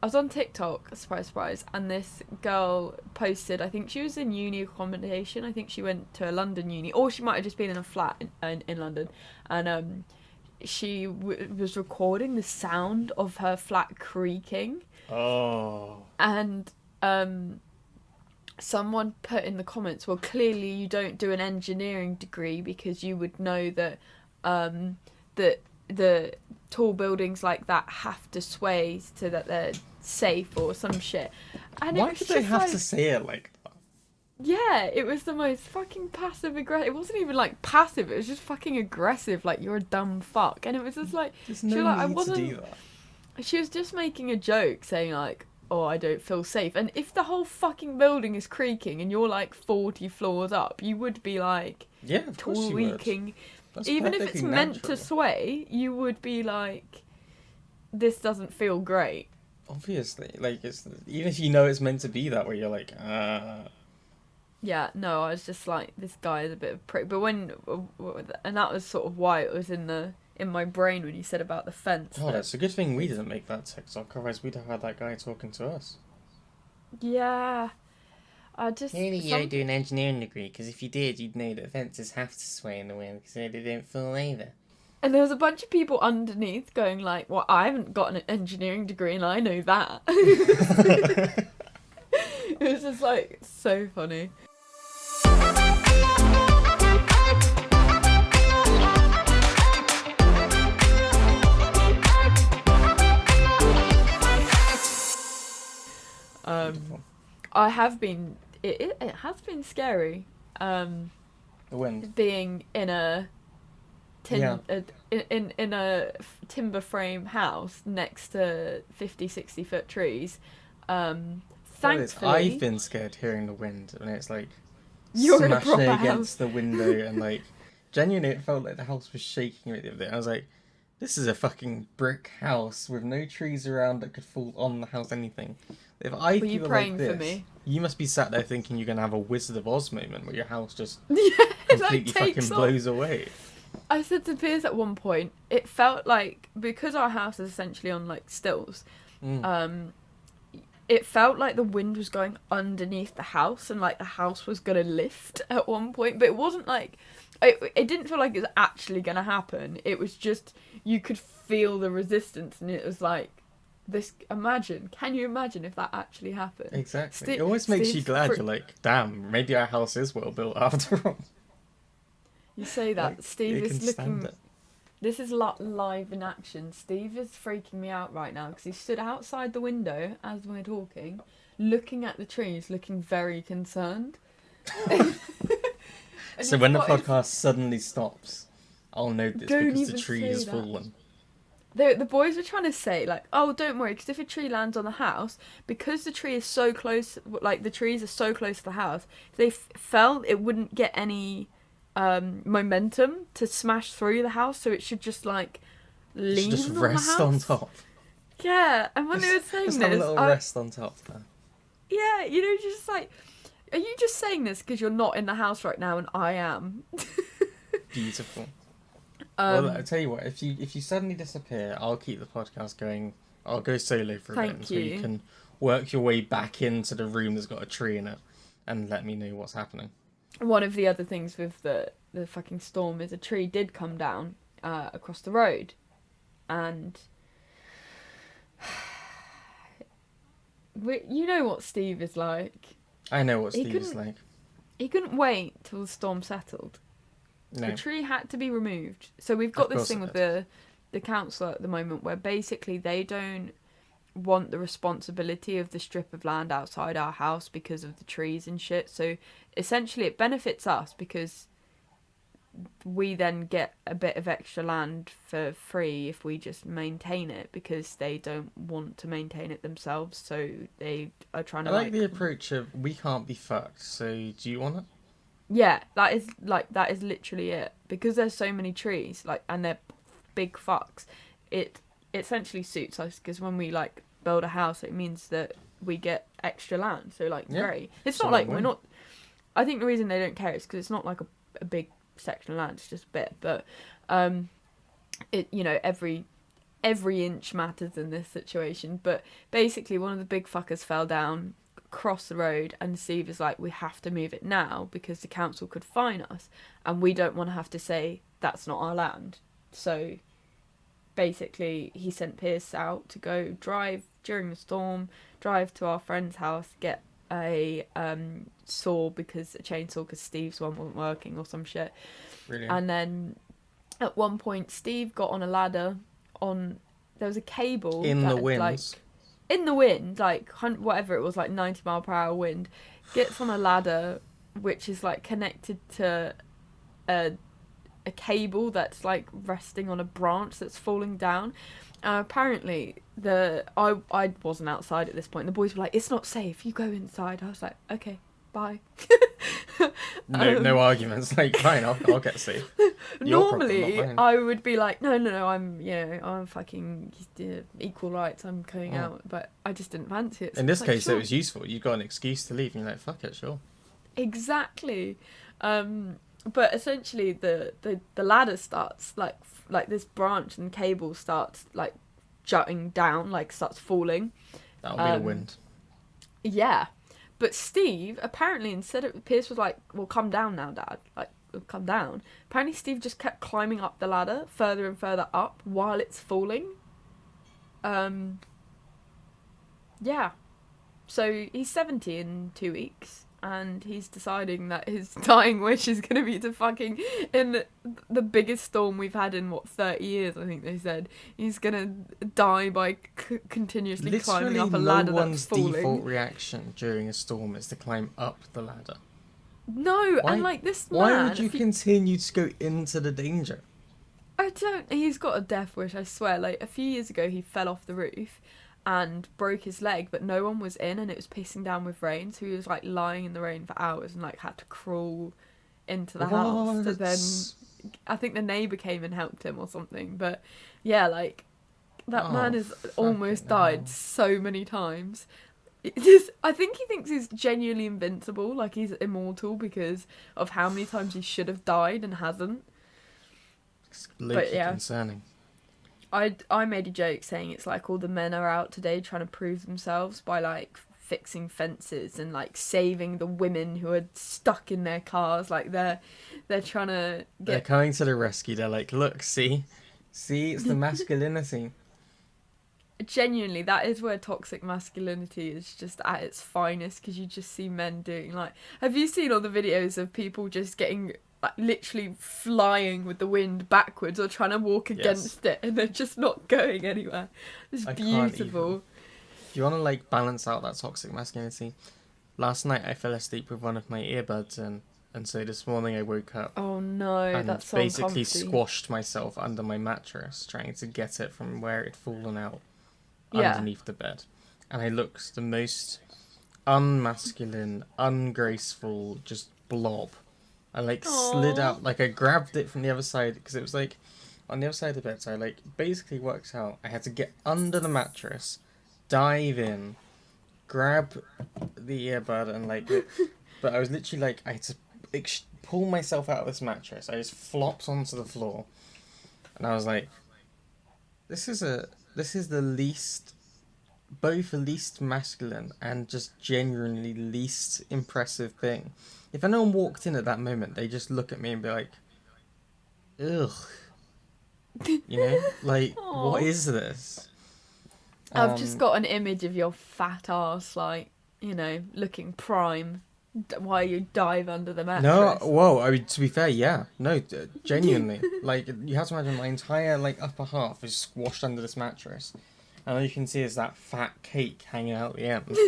I was on TikTok, surprise, surprise, and this girl posted, I think she was in uni accommodation, I think she went to a London uni, or she might have just been in a flat in London, and she was recording the sound of her flat creaking. Oh. And someone put in the comments, well, clearly you don't do an engineering degree because you would know that that the tall buildings like that have to sway so that they're safe or some shit. And Why did they have to say it like that? Yeah, it was the most fucking passive aggressive. It wasn't even like passive. It was just fucking aggressive. Like, you're a dumb fuck. And it was just like, There's she no was like, I need wasn't. to do that. She was just making a joke, saying like, "Oh, I don't feel safe." And if the whole fucking building is creaking and you're like 40 floors up, you would be like, Yeah, of course you would. tweaking. That's Even if it's perfectly meant natural. to sway, you would be like, this doesn't feel great. Obviously, like it's even if you know it's meant to be that way, you're like, Yeah, no, I was just like, this guy is a bit of a prick. But and that was sort of why it was in my brain when you said about the fence. Oh, that's a good thing we didn't make that TikTok, otherwise we'd have had that guy talking to us. Yeah, I just. Maybe you don't do an engineering degree, because if you did, you'd know that fences have to sway in the wind, because they don't fall over. And there was a bunch of people underneath going like, well, I haven't got an engineering degree and I know that. It was just like, so funny. I have been. It has been scary. The wind. Being in a in a timber frame house next to 50-60 foot trees. Thankfully, I've been scared hearing the wind, and it's like you're in a smashing proper against house. the window, and like genuinely, it felt like the house was shaking a bit the other day. I was like, this is a fucking brick house with no trees around that could fall on the house, anything. If I Were you feel praying like this, for me? you must be sat there thinking you're gonna have a Wizard of Oz moment where your house just It, completely fucking blows away. I said to Piers at one point, it felt like, because our house is essentially on like stills, it felt like the wind was going underneath the house and like the house was gonna lift at one point, but it wasn't like it didn't feel like it was actually gonna happen. It was just, you could feel the resistance, and it was like, can you imagine if that actually happened? Exactly. It always makes you glad. You're like, damn, maybe our house is well built after all. You say that. Like, Steve it is can looking. stand it. This is live in action. Steve is freaking me out right now because he stood outside the window as we're talking, looking at the trees, looking very concerned. So when the podcast suddenly stops, I'll know this Don't because the even tree say has that. fallen. The boys were trying to say, like, oh, don't worry, because if a tree lands on the house, because the tree is so close, like, the trees are so close to the house, they felt it wouldn't get any momentum to smash through the house, so it should just, like, lean Just on rest the on house. top. Yeah, and when they were saying Just this, have a little rest on top there. yeah, you know, just like, are you just saying this because you're not in the house right now and I am? Beautiful. Well, I'll tell you what, if you suddenly disappear, I'll keep the podcast going. I'll go solo for a bit until you can work your way back into the room that's got a tree in it and let me know what's happening. One of the other things with the fucking storm is a tree did come down across the road, and you know what Steve is like. I know what Steve is like. He couldn't wait till the storm settled. No. The tree had to be removed. So we've got Of this course thing it with the council at the moment where basically they don't want the responsibility of the strip of land outside our house because of the trees and shit. So essentially it benefits us because we then get a bit of extra land for free if we just maintain it, because they don't want to maintain it themselves, so they are trying to I like the approach of, we can't be fucked, so do you want it? Yeah, that is literally it, because there's so many trees, like, and they're big fucks. It essentially suits us, because when we like build a house, it means that we get extra land, so like, great. It's not like we're not, I think the reason they don't care is because it's not like a big section of land, it's just a bit, but it, you know, every every inch matters in this situation. But basically, one of the big fuckers fell down, crossed the road, and Steve is like, we have to move it now because the council could fine us, and we don't want to have to say that's not our land. So basically, he sent Pierce out to go drive during the storm, drive to our friend's house, get a saw because a chainsaw because Steve's one wasn't working or some shit. Brilliant. And then at one point, Steve got on a ladder. There was a cable in the wind, like whatever it was, like 90-mile-per-hour wind. Gets on a ladder which is like connected to a cable that's like resting on a branch that's falling down. Apparently, I wasn't outside at this point. The boys were like, "It's not safe. You go inside." I was like, "Okay, bye." No arguments. Like, fine, I'll get safe. Normally, I would be like, no, I'm fucking equal rights. I'm going out, but I just didn't fancy it. So in this case, sure. It was useful. You got an excuse to leave, and you're like, "Fuck it, sure." Exactly. But essentially, the ladder starts like this branch and cable starts like jutting down, like starts falling. That'll be the wind. Yeah. But Steve, apparently, instead of... Pierce was like, well, come down now, Dad. Like, come down. Apparently, Steve just kept climbing up the ladder, further and further up, while it's falling. Yeah. So, he's 70 in 2 weeks, and he's deciding that his dying wish is going to be to fucking... In the biggest storm we've had in, 30 years, I think they said. He's going to die by continuously climbing up a ladder that's falling. No one's default reaction during a storm is to climb up the ladder. No, and like this man... Why would you continue to go into the danger? I don't... He's got a death wish, I swear. Like, a few years ago, he fell off the roof and broke his leg, but no one was in, and it was pissing down with rain, so he was like lying in the rain for hours and like had to crawl into the house. So then I think the neighbour came and helped him or something. But yeah, like that man has almost died so many times. I think he thinks he's genuinely invincible, like he's immortal because of how many times he should have died and hasn't. It's concerning. I made a joke saying it's like all the men are out today trying to prove themselves by like fixing fences and like saving the women who are stuck in their cars. Like they're trying to get... They're coming to the rescue. They're like, look, see, it's the masculinity. Genuinely, that is where toxic masculinity is just at its finest, because you just see men doing like... Have you seen all the videos of people just getting... like literally flying with the wind backwards or trying to walk against it, and they're just not going anywhere? It's beautiful. If you want to like balance out that toxic masculinity, last night I fell asleep with one of my earbuds in, and so this morning I woke up. Oh no, and that's so basically uncomfy. Squashed myself under my mattress, trying to get it from where it had fallen out underneath the bed, and I looked the most unmasculine, ungraceful, just blob. I like slid out, like I grabbed it from the other side, because it was like on the other side of the bed, so I like basically worked out I had to get under the mattress, dive in, grab the earbud and like but I was literally like, I had to pull myself out of this mattress. I just flopped onto the floor, and I was like, this is the least, both the least masculine and just genuinely least impressive thing. If anyone walked in at that moment, they just look at me and be like, ugh. You know? Like, what is this? I've just got an image of your fat ass, like, you know, looking prime while you dive under the mattress. No, whoa, I mean, to be fair, yeah. No, genuinely. Like, you have to imagine my entire, like, upper half is squashed under this mattress. And all you can see is that fat cake hanging out the end.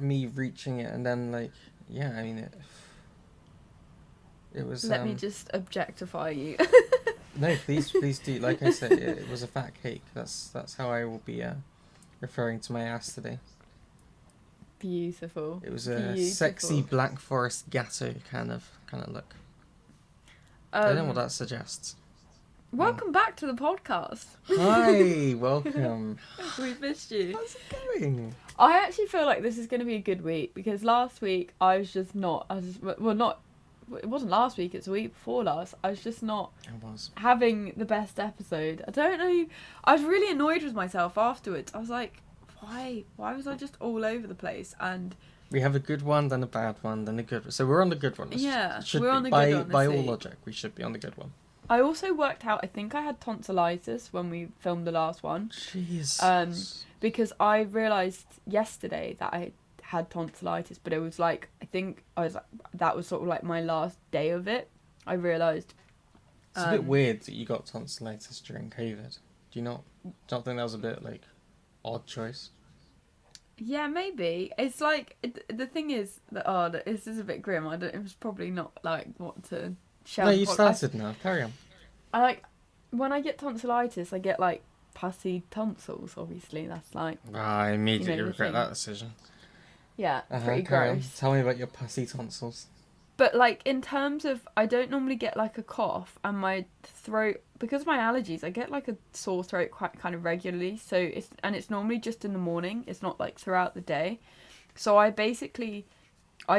Me reaching it, and then, like, yeah, I mean, it was... Let me just objectify you. No, please do. Like I said, it was a fat cake. That's how I will be referring to my ass today. Beautiful. It was a sexy Black Forest Gatto kind of look. I don't know what that suggests. Welcome back to the podcast. Hi, welcome. We've missed you. How's it going? I actually feel like this is going to be a good week, because last week I was just not it wasn't last week, it's the week before last, I was just not having the best episode. I don't know. I was really annoyed with myself afterwards. I was like, why was I just all over the place? And we have a good one, then a bad one, then a good one. So we're on the good one. We're on the good one. By all logic, we should be on the good one. I also worked out, I think I had tonsillitis when we filmed the last one. Jeez. Because I realised yesterday that I had tonsillitis, but it was like, I think that was sort of like my last day of it. I realised. It's a bit weird that you got tonsillitis during COVID. Do you not think that was a bit like odd choice? Yeah, maybe. It's like, the thing is that, this is a bit grim. It was probably not like what to share. No, you started now. Carry on. When I get tonsillitis, I get like pussy tonsils, obviously. That's like... I immediately regret that decision. Yeah, pretty gross. Tell me about your pussy tonsils. But like, in terms of, I don't normally get like a cough, and my throat, because of my allergies, I get like a sore throat quite kind of regularly. So it's normally just in the morning. It's not like throughout the day. So I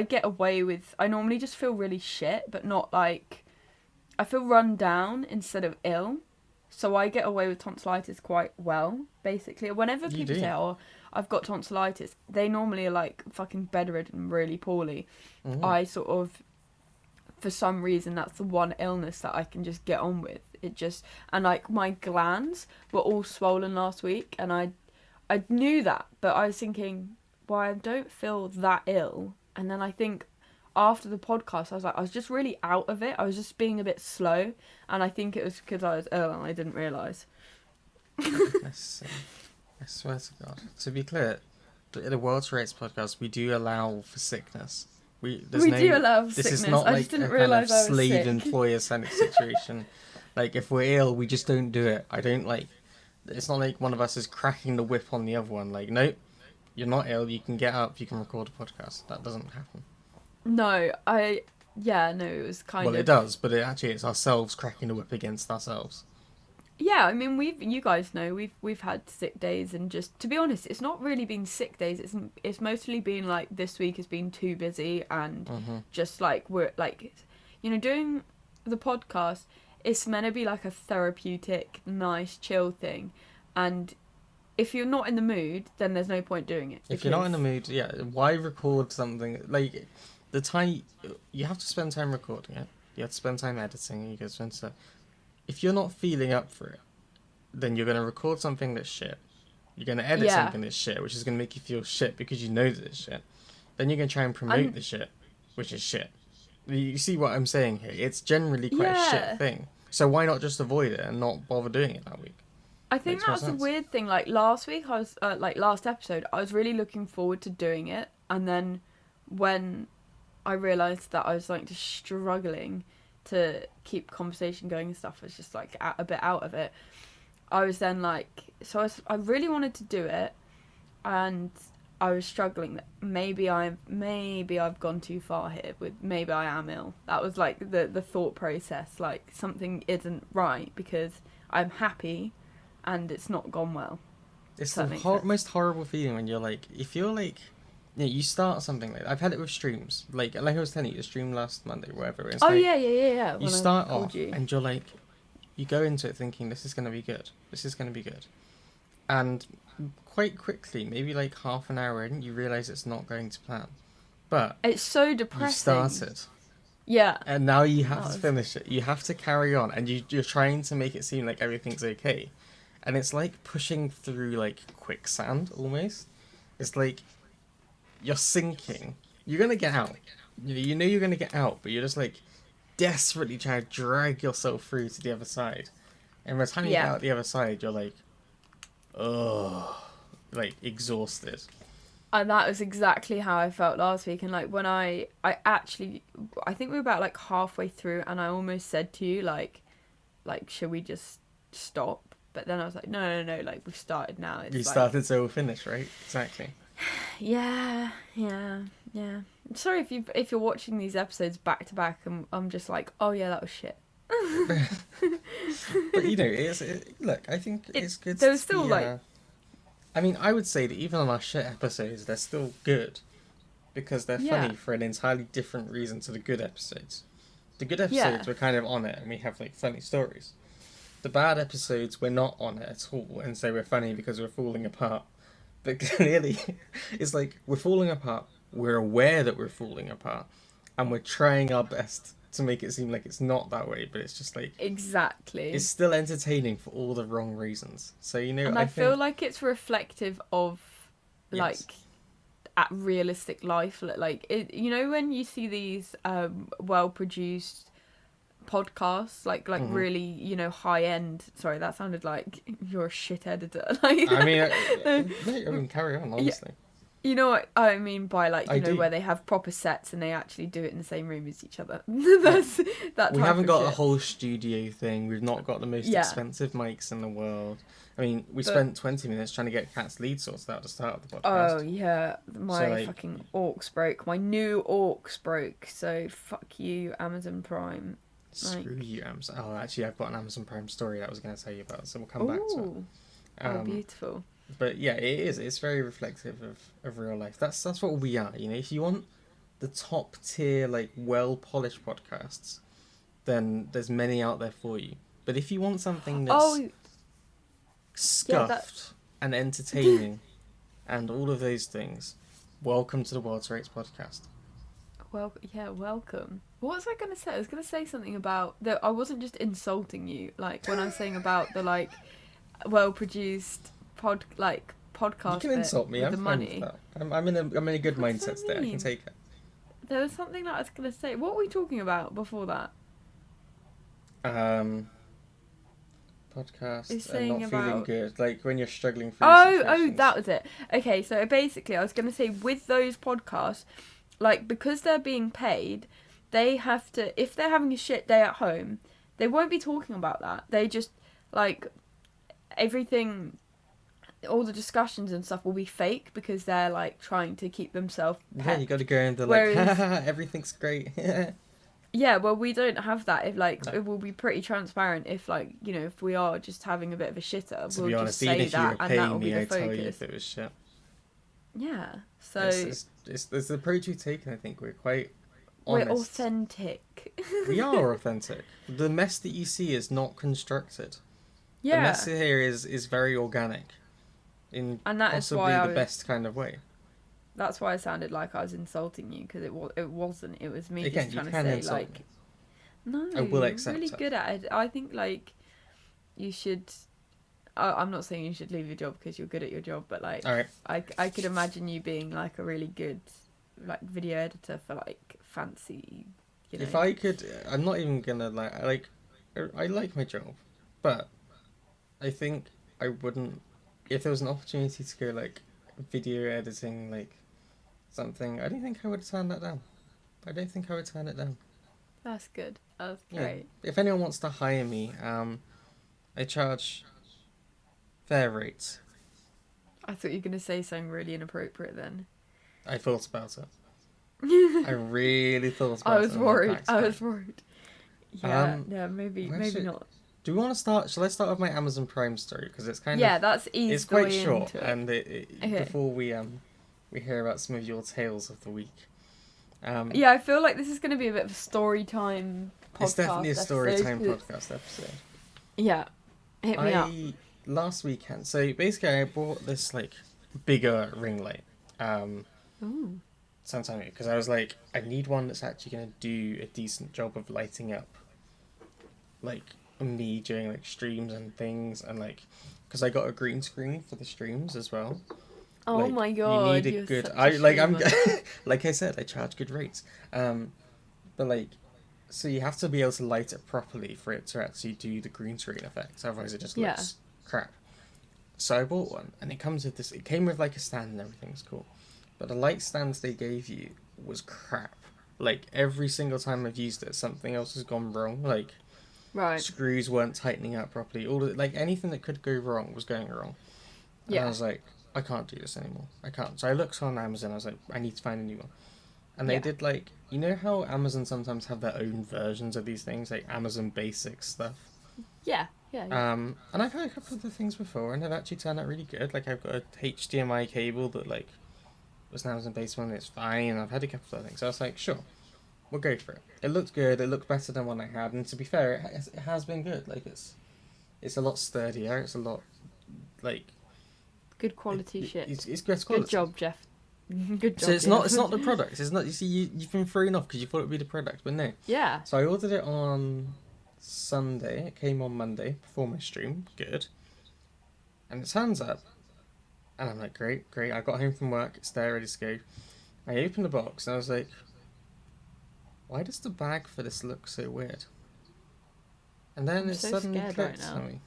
get away with, I normally just feel really shit, but not like, I feel run down instead of ill. So I get away with tonsillitis quite well, basically. Whenever people say, oh, I've got tonsillitis, they normally are like fucking bedridden really poorly. I sort of, for some reason, that's the one illness that I can just get on with. And like my glands were all swollen last week, and I knew that, but I was thinking, well, I don't feel that ill. And then I think after the podcast, I was just really out of it. I was just being a bit slow, and I think it was because I was ill and I didn't realise. I swear to God. To be clear, in the World's Rates podcast, we do allow for sickness. We do allow for sickness. This is not like a kind of slave employer situation. Like, if we're ill, we just don't do it. It's not like one of us is cracking the whip on the other one. Like, nope, you're not ill, you can get up, you can record a podcast. That doesn't happen. No, it was kind of... Well, it does, but it's ourselves cracking the whip against ourselves. Yeah, I mean, you guys know, we've had sick days, and just, to be honest, it's not really been sick days. It's mostly been like, this week has been too busy, and just like, we're like, doing the podcast, it's meant to be like a therapeutic, nice, chill thing, and if you're not in the mood, then there's no point doing it. If you're not in the mood, why record something? Like, the time, you have to spend time recording it, you have to spend time editing, you can spend stuff. If you're not feeling up for it, then you're going to record something that's shit. You're going to edit something that's shit, which is going to make you feel shit because you know that it's shit. Then you're going to try and promote the shit, which is shit. You see what I'm saying here? It's generally quite a shit thing. So why not just avoid it and not bother doing it that week? I think that's the weird thing. Like, last week, I was, last episode, I was really looking forward to doing it. And then when I realised that I was, like, just struggling to keep conversation going and stuff, was just like a bit out of it. I was then like, I really wanted to do it, and I was struggling that maybe I've gone too far here, with maybe I am ill. That was like the thought process, like something isn't right because I'm happy and it's not gone well. It's the most horrible feeling when you're like, if you're like, you start something like that. I've had it with streams. Like I was telling you, the stream last Monday, whatever. It's yeah. You start off and you're like, you go into it thinking this is going to be good. This is going to be good. And quite quickly, maybe like half an hour in, you realise it's not going to plan. But it's so depressing. You started. Yeah. And now you have to finish it. You have to carry on. And you're trying to make it seem like everything's okay. And it's like pushing through like quicksand almost. It's like you're sinking. You're going to get out. You know you're going to get out, but you're just like desperately trying to drag yourself through to the other side. And by the time you get out the other side, you're like, like exhausted. And that was exactly how I felt last week. And like when I think we were about like halfway through, and I almost said to you like should we just stop? But then I was like, no, like we've started now. You started, so we'll finish, right? Exactly. Yeah. I'm sorry if you're watching these episodes back to back, and I'm just like, oh yeah, that was shit. But look, I think it's good. There was still I mean, I would say that even on our shit episodes, they're still good because they're funny for an entirely different reason to the good episodes. The good episodes, we're kind of on it, and we have, like, funny stories. The bad episodes, we're not on it at all, and so we're funny because we're falling apart. But clearly, it's like, we're falling apart, we're aware that we're falling apart, and we're trying our best to make it seem like it's not that way, but it's just like... Exactly. It's still entertaining for all the wrong reasons. So, you know, and I feel like it's reflective of, like... Yes. At realistic life, like you know, when you see these well produced podcasts, like really, you know, high end. Sorry, that sounded like you're a shit editor. Like, I mean, carry on, honestly. You know what I mean by, like, you know, where they have proper sets and they actually do it in the same room as each other. That's that. We haven't got shit. a whole studio thing. We've not got the most expensive mics in the world. I mean, we spent 20 minutes trying to get Kat's lead sorted out at the start of the podcast. Oh, yeah. My fucking aux broke. My new aux broke. So, fuck you, Amazon Prime. Screw you, Amazon. Oh, actually, I've got an Amazon Prime story that I was going to tell you about, so we'll come back to it. Oh, beautiful. But, yeah, it is. It's very reflective of real life. That's what we are, you know? If you want the top tier, like, well-polished podcasts, then there's many out there for you. But if you want something that's... scuffed and entertaining and all of those things, welcome to the World's Rates podcast. Well, yeah, welcome. What was I going to say? I was going to say something about that. I wasn't just insulting you, like when I was saying about the, like, well produced podcast. You can insult me. I'm the fine money. with that. I'm in a good mindset today. I can take it. There was something that I was going to say. What were we talking about before that? Podcast and not feeling good, like when you're struggling through situations. That was it. Okay, so basically I was going to say, with those podcasts, like, because they're being paid, they have to, if they're having a shit day at home, they won't be talking about that. They just, like, everything, all the discussions and stuff will be fake because they're, like, trying to keep themselves pepped. Yeah, you got to go into, like, everything's great. Yeah, well, we don't have that. If, like, it will be pretty transparent. If, like, you know, if we are just having a bit of a shitter, to we'll be honest, just say that, and that will be the I'd focus. tell you if it was shit. Yeah, so it's the approach we've taken. I think we're quite honest. We're authentic. We are authentic. The mess that you see is not constructed. Yeah, the mess here is very organic, and that possibly is why the best kind of way. That's why I sounded like I was insulting you, because it wasn't. It was me just trying to say, like, no, I will accept really good at it. I think, like, you should. I'm not saying you should leave your job because you're good at your job, but, like, all right. I could imagine you being, like, a really good, like, video editor for, like, fancy. You know. If I could, I'm not even gonna I like my job, but I think I wouldn't, if there was an opportunity to go, like, video editing, like, something, I don't think I would turn that down. I don't think I would turn it down. That's good. That's great. Yeah. If anyone wants to hire me, I charge fair rates. I thought you were going to say something really inappropriate then. I thought about it. I really thought about it. I was worried. Yeah, maybe not. Do we want to start? Shall I start with my Amazon Prime story? Because it's kind of... Yeah, that's easy. It's quite short, and before we hear about some of your tales of the week. Yeah, I feel like this is going to be a bit of a story time podcast. It's definitely a story time podcast episode. Yeah, hit me up. Last weekend, so basically I bought this, like, bigger ring light. Sometime ago, because I was like, I need one that's actually going to do a decent job of lighting up, like, me doing, like, streams and things, and, like, because I got a green screen for the streams as well. Oh, like, my god, you need a good... I'm like I said, I charge good rates, but, like, so you have to be able to light it properly for it to actually do the green screen effect, otherwise it just looks crap. So I bought one, and it comes with this, it came with, like, a stand and everything's cool, but the light stands they gave you was crap. Like, every single time I've used it, something else has gone wrong, like... Right. Screws weren't tightening up properly. Like, anything that could go wrong was going wrong. And I was like, I can't do this anymore. I can't. So I looked on Amazon. I was like, I need to find a new one. And they did, like, you know how Amazon sometimes have their own versions of these things, like Amazon Basics stuff. Yeah. And I've had a couple of the things before, and they've actually turned out really good. Like, I've got a HDMI cable that, like, was an Amazon based one. It's fine. And I've had a couple of things. So I was like, sure. we'll go for it. It looked good. It looked better than one I had, and to be fair, it has been good. Like it's a lot sturdier. It's a lot like good quality shit. It's good quality. Good job, Jeff. Good job. So it's not the product. It's not. You see, you've been thrown off because you thought it'd be the product, but no. Yeah. So I ordered it on Sunday. It came on Monday before my stream. Good. And it turns up, and I'm like, great. I got home from work. It's there, ready to go. I opened the box and I was like, why does the bag for this look so weird? And then it so suddenly clicked to me.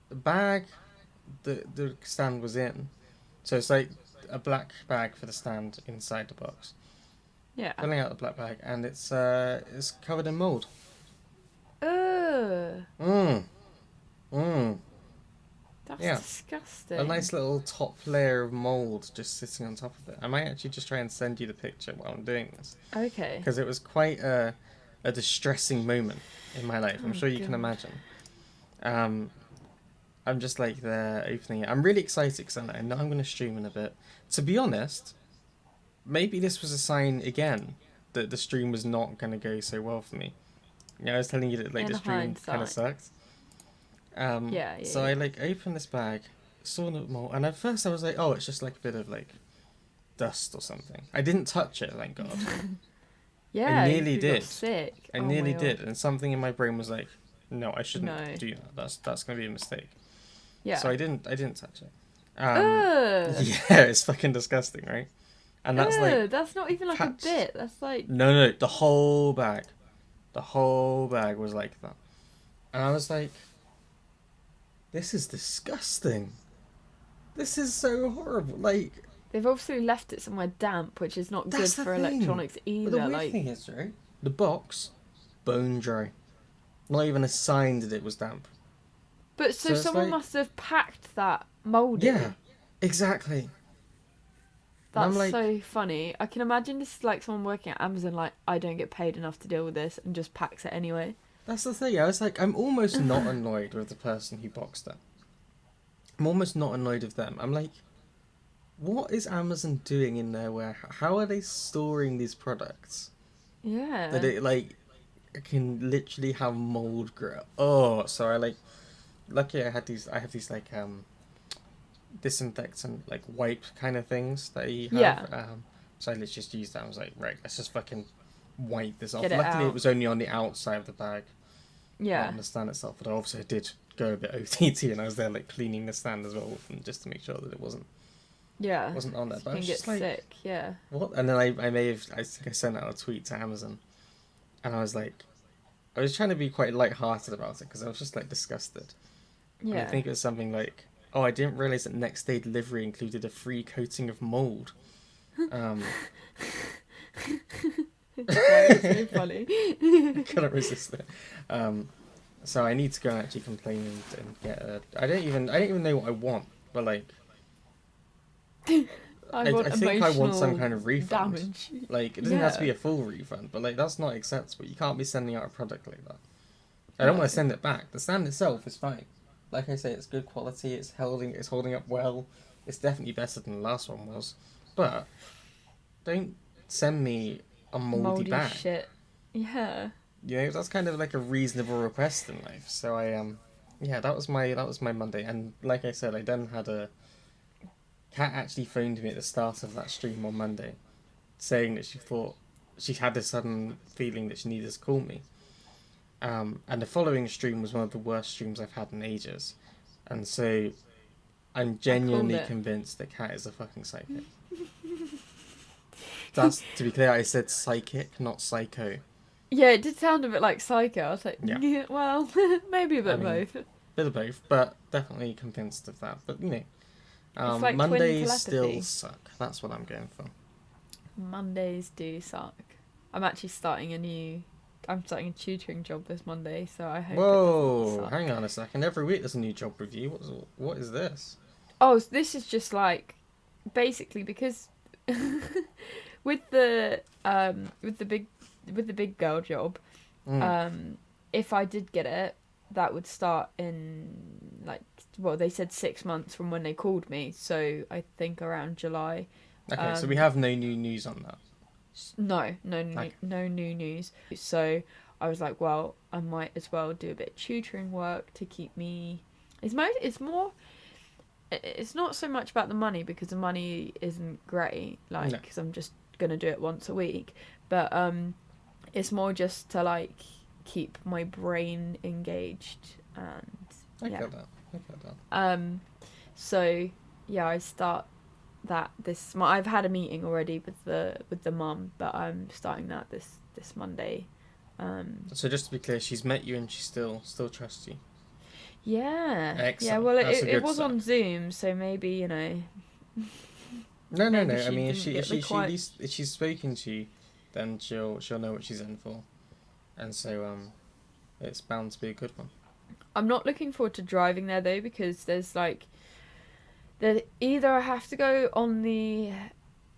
The bag the stand was in, so it's like a black bag for the stand inside the box. Yeah. Filling out the black bag, and it's covered in mold. That's disgusting. A nice little top layer of mold just sitting on top of it. I might actually just try and send you the picture while I'm doing this. Okay. Because it was quite a distressing moment in my life. I'm sure you can imagine. I'm just like there opening it. I'm really excited because I know I'm going to stream in a bit. To be honest, maybe this was a sign again that the stream was not going to go so well for me. I was telling you that like the stream kind of sucked. So I like opened this bag, saw the mold, and at first I was like, oh, it's just like a bit of like dust or something. I didn't touch it, thank God. Yeah, I nearly did. Got sick. I nearly did, and something in my brain was like, no, I shouldn't do that. That's gonna be a mistake. Yeah. So I didn't touch it. Yeah, it's fucking disgusting, right? And that's like that's not even like a bit. That's like no, the whole bag was like that, and I was like, this is disgusting. This is so horrible. Like they've obviously left it somewhere damp, which is not good for electronics either. But the weird thing is, right? The box, bone dry. Not even a sign that it was damp. But so someone must have packed that mould in. Yeah, exactly. That's like, so funny. I can imagine this is like someone working at Amazon, like, I don't get paid enough to deal with this, and just packs it anyway. That's the thing. I was like, I'm almost not annoyed with the person who boxed it. I'm almost not annoyed with them. I'm like, what is Amazon doing in their warehouse? How are they storing these products? Yeah. That it like can literally have mold grow. Oh, so I like. Lucky I have these like disinfectant like wipe kind of things that you have. Yeah. So I literally just used that. I was like, right, let's just fucking wipe this off. Get it Luckily, out. it was only on the outside of the bag. Yeah. Not on the stand itself, but obviously I did go a bit OTT, and I was there like cleaning the stand as well with them just to make sure that it wasn't on there. So but I was get just like, sick. Yeah. what? And then I think I sent out a tweet to Amazon, and I was like, I was trying to be quite light-hearted about it because I was just like disgusted. Yeah. And I think it was something like, oh, I didn't realise that next day delivery included a free coating of mould. That's so funny. I couldn't resist it. So I need to go and actually complain and get a... I don't even know what I want, but like... I think I want some kind of refund. Damage. Like, it doesn't have to be a full refund, but like, that's not acceptable. You can't be sending out a product like that. I don't want to send it back. The stand itself is fine. Like I say, it's good quality. It's holding up well. It's definitely better than the last one was. But don't send me a moldy bag. Shit. Yeah. You know, that's kind of like a reasonable request in life. So that was my Monday. And like I said, I then had Kat actually phoned me at the start of that stream on Monday, saying that she thought she had this sudden feeling that she needed to call me. And the following stream was one of the worst streams I've had in ages. And so I'm genuinely convinced that Kat is a fucking psychic. That's, to be clear, I said psychic, not psycho. Yeah, it did sound a bit like psycho. I was like, yeah well, maybe a bit of both. Bit of both, but definitely convinced of that. But, you know, it's like Mondays still suck. That's what I'm going for. Mondays do suck. I'm actually starting a tutoring job this Monday, so I hope. Whoa, hang on a second. Every week there's a new job review. What is this? Oh, so this is just like, basically because with the big girl job, if I did get it, that would start in they said 6 months from when they called me, so I think around July. Okay, so we have no new news on that. No new news. So I was like, well, I might as well do a bit of tutoring work to keep me. It's more. It's not so much about the money, because the money isn't great. Like, because I'm just gonna do it once a week, but it's more just to like keep my brain engaged, and I get that. So yeah, I start that I've had a meeting already with the mum, but I'm starting that this Monday. So just to be clear, she's met you and she still trusts you. Yeah. Excellent. Yeah. Well, it was start. On Zoom, so maybe, you know. No. I mean, if she's spoken to you, then she'll know what she's in for, and so it's bound to be a good one. I'm not looking forward to driving there though, because there's either I have to go on the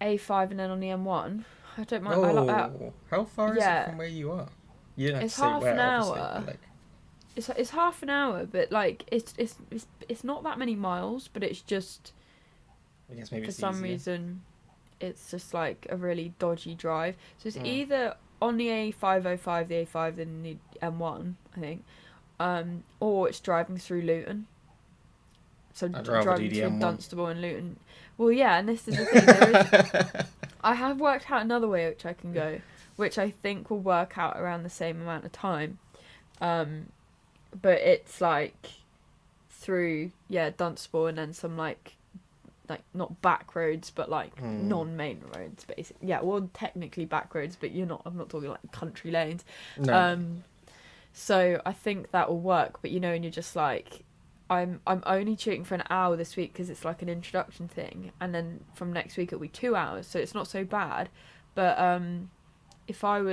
A5 and then on the M1. I don't mind. Oh, how far is it from where you are? You don't have it's to say half where, an hour. obviously, It's half an hour, but like it's not that many miles, but it's just, I guess maybe for it's some easier. reason it's just like a really dodgy drive. So it's either on the A505, the A5, then the M1, I think, or it's driving through Luton. So driving through Dunstable and Luton. Well, yeah, and this is the thing. I have worked out another way which I can go, which I think will work out around the same amount of time. But it's like through Dunstable, and then some like not back roads, but like non-main roads, basically. Yeah, well, technically back roads, but I'm not talking like country lanes. No. So I think that will work, but and you're just like, I'm only tutoring for an hour this week because it's like an introduction thing, and then from next week it'll be 2 hours, so it's not so bad. But if I'm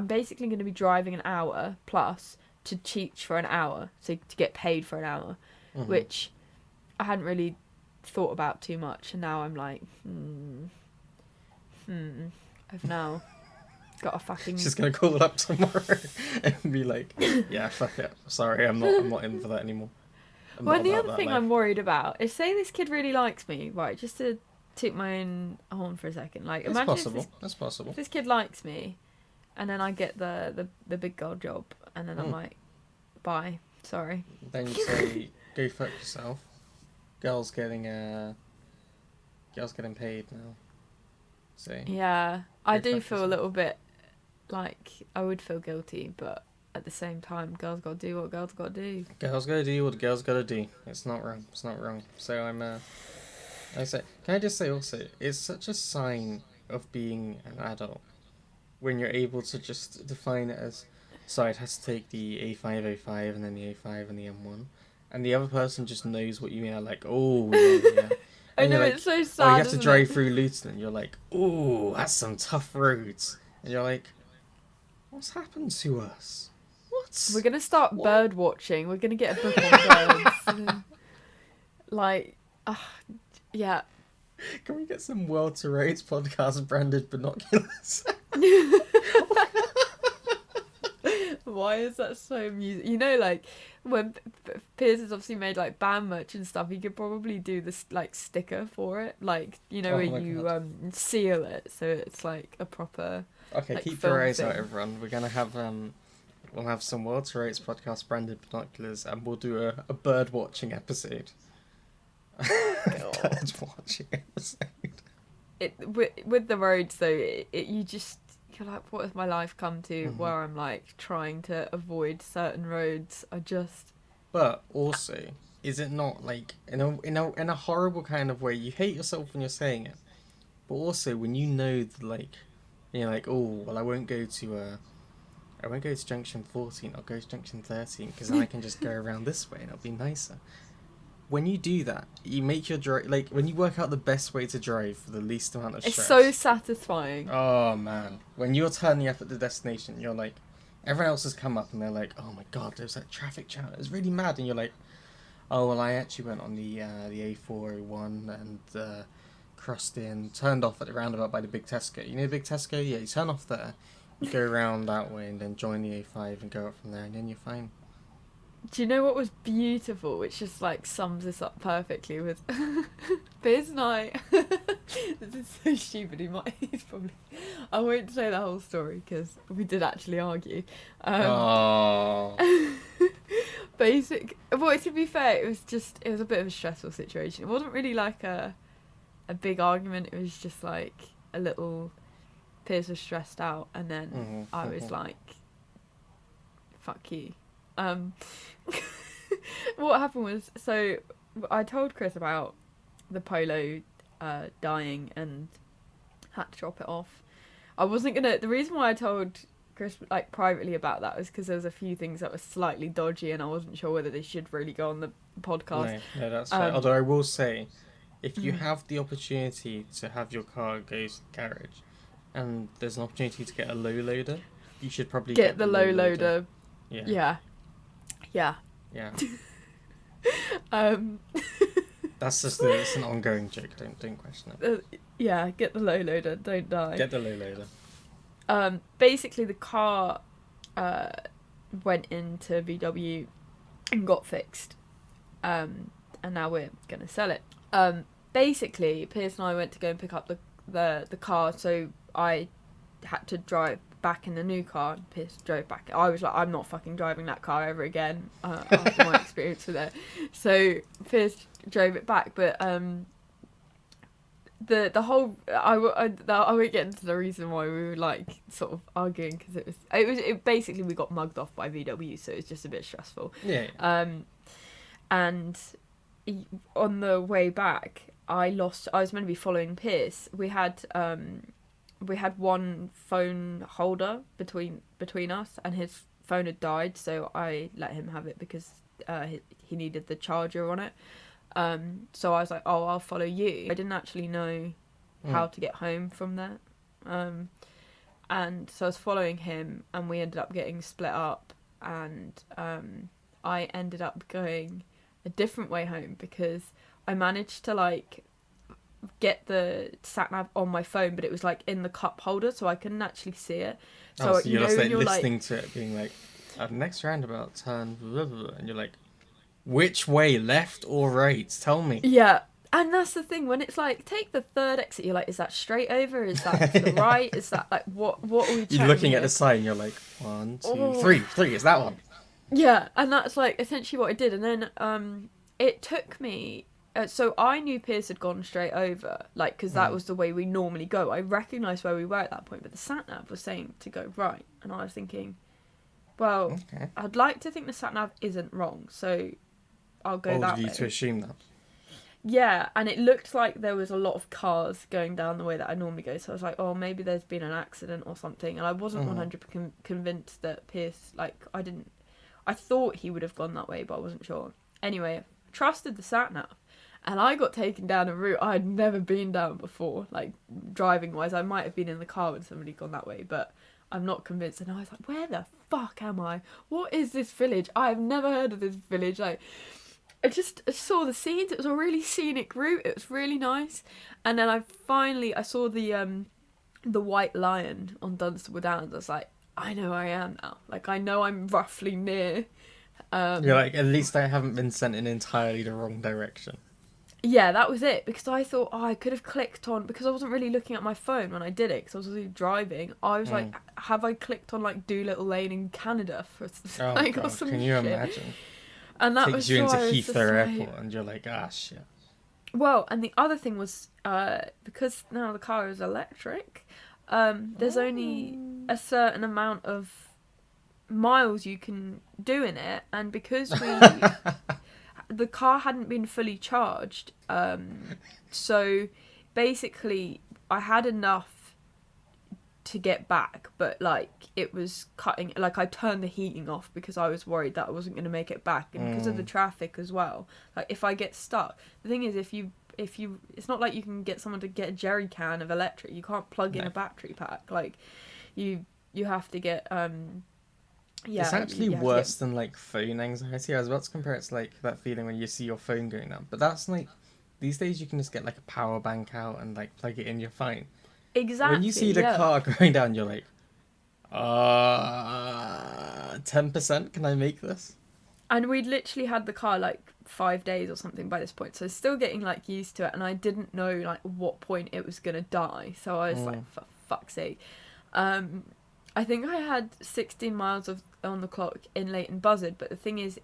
basically going to be driving an hour plus to teach for an hour, so to get paid for an hour, which I hadn't really thought about too much, and now I'm like, I've now got a fucking. She's gonna call it up tomorrow and be like, "Yeah, fuck it. Sorry, I'm not in for that anymore." Well, the other thing I'm worried about is, say this kid really likes me, right? Just to toot my own horn for a second, like, it's imagine that's possible. If this kid likes me, and then I get the big girl job, and then I'm like, bye, sorry. Then you say, "Go fuck yourself." Girl's getting paid now. So yeah, I do feel a little bit like I would feel guilty, but at the same time, girls gotta do what girls gotta do. Girls gotta do what girls gotta do. It's not wrong. So can I just say also, it's such a sign of being an adult when you're able to just define it as, so it has to take the A505 and then the A5 and the M1, and the other person just knows what you mean. Like, oh yeah. I know, like, it's so sad. Oh, you have to drive through Luton, and you're like, oh, that's some tough roads, and you're like, what's happened to us? We're gonna start bird watching. We're gonna get a book on birds. Like, yeah. Can we get some World to Roads podcast branded binoculars? Why is that so amusing? Like, when Piers has obviously made like band merch and stuff, he could probably do this like sticker for it, like where you seal it, so it's like a proper. Okay, like, keep your eyes thing. out, everyone. We're gonna have we'll have some World to Roads podcast branded binoculars, and we'll do a bird watching episode. Bird watching episode. With the roads though, you're like, what has my life come to, where I'm like trying to avoid certain roads? But also, is it not like in a horrible kind of way? You hate yourself when you're saying it, but also when you know like, you're like, oh well, I won't go to junction 14. I'll go to junction 13 because then I can just go around this way and it'll be nicer. When you do that, you make your drive, like, when you work out the best way to drive for the least amount of stress. It's so satisfying. Oh, man. When you're turning up at the destination, you're like, everyone else has come up and they're like, oh my god, there's that traffic jam. It's really mad. And you're like, oh, well, I actually went on the A401 and crossed in, turned off at the roundabout by the big Tesco. You know the big Tesco? Yeah, you turn off there, you go around that way and then join the A5 and go up from there and then you're fine. Do you know what was beautiful, which just like sums this up perfectly, with Biz night? This is so stupid. He's probably. I won't say the whole story because we did actually argue. Oh. Well, to be fair, it was a bit of a stressful situation. It wasn't really like a big argument. It was just like a little. Piers was stressed out, and then I was like, "Fuck you." What happened was, so I told Chris about the Polo dying and had to drop it off. I wasn't gonna. The reason why I told Chris like privately about that was because there was a few things that were slightly dodgy, and I wasn't sure whether they should really go on the podcast. No, that's fair. Although I will say, if you have the opportunity to have your car go to the garage, and there's an opportunity to get a low loader, you should probably get the low loader. Yeah. That's just it's an ongoing joke. Don't question it. Get the low loader. Don't die. Get the low loader. Basically, the car went into VW and got fixed, and now we're gonna sell it. Basically, Piers and I went to go and pick up the car, so I had to drive back in the new car. Piers drove back. I was like, I'm not fucking driving that car ever again after my experience with it. So Piers drove it back, but the whole I won't get into the reason why we were like sort of arguing, because it basically we got mugged off by VW, so it's just a bit stressful. And on the way back, I was meant to be following Piers. We had one phone holder between us, and his phone had died, so I let him have it because he needed the charger on it. So I was like, oh, I'll follow you. I didn't actually know how to get home from there. And so I was following him, and we ended up getting split up, and I ended up going a different way home because I managed to like get the sat nav on my phone, but it was like in the cup holder, so I couldn't actually see it. So you're just like listening to it, being like, at the next roundabout, turn, blah, blah, blah, and you're like, which way, left or right? Tell me. Yeah, and that's the thing, when it's like, take the third exit, you're like, is that straight over? Is that to the right? Is that like, what are we checking? You're looking at the sign, you're like, 1, 2, 3, is that one? Yeah, and that's like essentially what I did, and then it took me. So I knew Piers had gone straight over, like, because that was the way we normally go. I recognised where we were at that point, but the sat-nav was saying to go right. And I was thinking, well, okay, I'd like to think the sat-nav isn't wrong, so I'll go that way. You to assume that. Yeah, and it looked like there was a lot of cars going down the way that I normally go, so I was like, oh, maybe there's been an accident or something. And I wasn't 100% convinced that Piers, like, I thought he would have gone that way, but I wasn't sure. Anyway, I trusted the sat-nav. And I got taken down a route I had never been down before, like, driving-wise. I might have been in the car when somebody had gone that way, but I'm not convinced. And I was like, where the fuck am I? What is this village? I have never heard of this village. Like, I just saw the scenes. It was a really scenic route. It was really nice. And then I saw the White Lion on Dunstable Downs. I was like, I know where I am now. Like, I know I'm roughly near. You're like, at least I haven't been sent in entirely the wrong direction. Yeah, that was it, because I thought, I could have clicked on, because I wasn't really looking at my phone when I did it, because I was really driving. I was like, have I clicked on, like, Doolittle Lane in Canada for like, God, or some can you shit? Imagine? And that takes was you into Heathrow Airport, and you're like, shit. Well, and the other thing was, because now the car is electric, there's only a certain amount of miles you can do in it, and because the car hadn't been fully charged, so basically I had enough to get back, but like it was cutting, like I turned the heating off because I was worried that I wasn't going to make it back, and because of the traffic as well, like if I get stuck, the thing is if you it's not like you can get someone to get a jerry can of electric. You can't plug in a battery pack, like you have to get it's actually worse than like phone anxiety. I was about to compare it to like that feeling when you see your phone going down, but that's like these days you can just get like a power bank out and like plug it in, you're fine. Exactly. When you see the car going down, you're like, 10%, can I make this? And we'd literally had the car like 5 days or something by this point, so still getting like used to it, and I didn't know like what point it was gonna die, so I was like, for fuck's sake. I think I had 16 miles on the clock in Leighton Buzzard, but the thing is,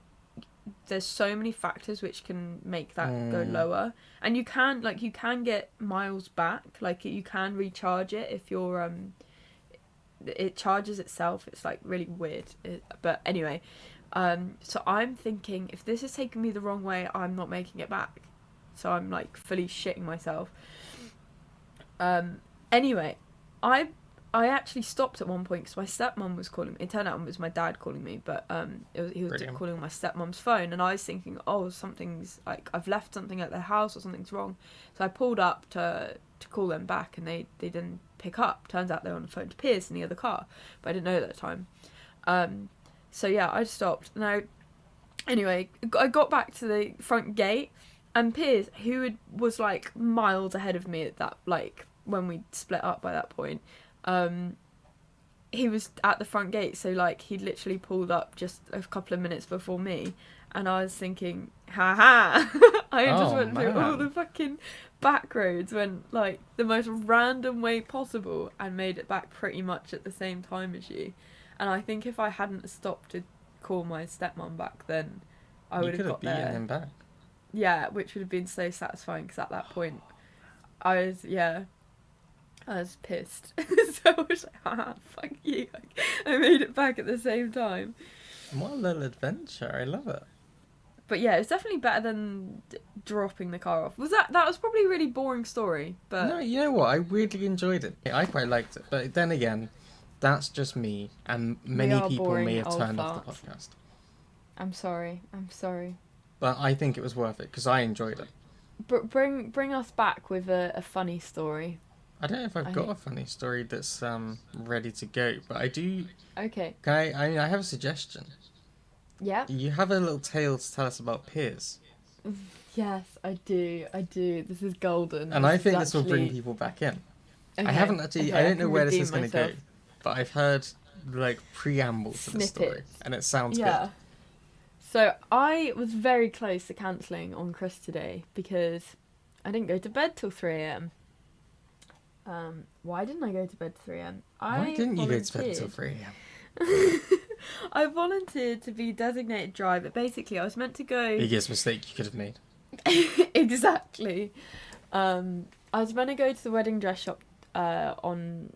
there's so many factors which can make that go lower, and you can get miles back, like you can recharge it if you're it charges itself. It's like really weird, but anyway. So I'm thinking, if this is taking me the wrong way, I'm not making it back. So I'm like fully shitting myself. Anyway, I actually stopped at one point because my stepmom was calling me. It turned out it was my dad calling me, but he was calling my stepmom's phone, and I was thinking, oh, something's like, I've left something at their house or something's wrong. So I pulled up to call them back, and they didn't pick up. Turns out they were on the phone to Piers in the other car, but I didn't know at the time. So yeah, I stopped. Now, anyway, I got back to the front gate, and Piers, who was like miles ahead of me at that, like when we split up by that point, he was at the front gate. So like he'd literally pulled up just a couple of minutes before me, and I was thinking, haha, I just went through all the fucking back roads, went like the most random way possible, and made it back pretty much at the same time as you. And I think if I hadn't stopped to call my stepmom back then, I would have got there. You could have beaten him back. Yeah, which would have been so satisfying, because at that point, I was pissed. So I was like, ah, fuck you. I made it back at the same time. What a little adventure. I love it. But yeah, it's definitely better than dropping the car off. That was probably a really boring story, but... No, you know what? I weirdly enjoyed it. I quite liked it. But then again... That's just me, and many people may have turned off the podcast. I'm sorry. But I think it was worth it, because I enjoyed it. Bring us back with a funny story. I don't know if I've got a funny story that's ready to go, but I do... Okay. I have a suggestion. Yeah? You have a little tale to tell us about Piers. Yes, I do. This is golden. And I think this will bring people back in. Okay. I haven't actually... I don't know where this is going to go. But I've heard, like, preamble to the story, and it sounds good. So I was very close to cancelling on Chris today, because I didn't go to bed till 3 a.m. Why didn't I go to bed till 3 a.m? Why didn't you go to bed till 3 a.m? I volunteered to be designated driver. Basically, I was meant to go... Biggest mistake you could have made. Exactly. I was meant to go to the wedding dress shop on...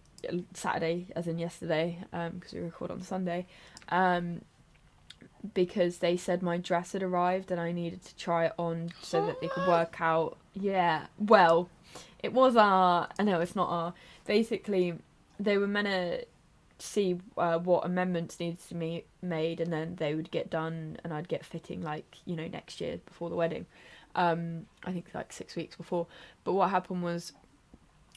Saturday, as in yesterday, because we record on Sunday, because they said my dress had arrived and I needed to try it on so that they could work out. Yeah, well, it was no, it's not basically, they were meant to see what amendments needed to be made, and then they would get done, and I'd get fitting, like, you know, next year before the wedding. I think like 6 weeks before. But what happened was,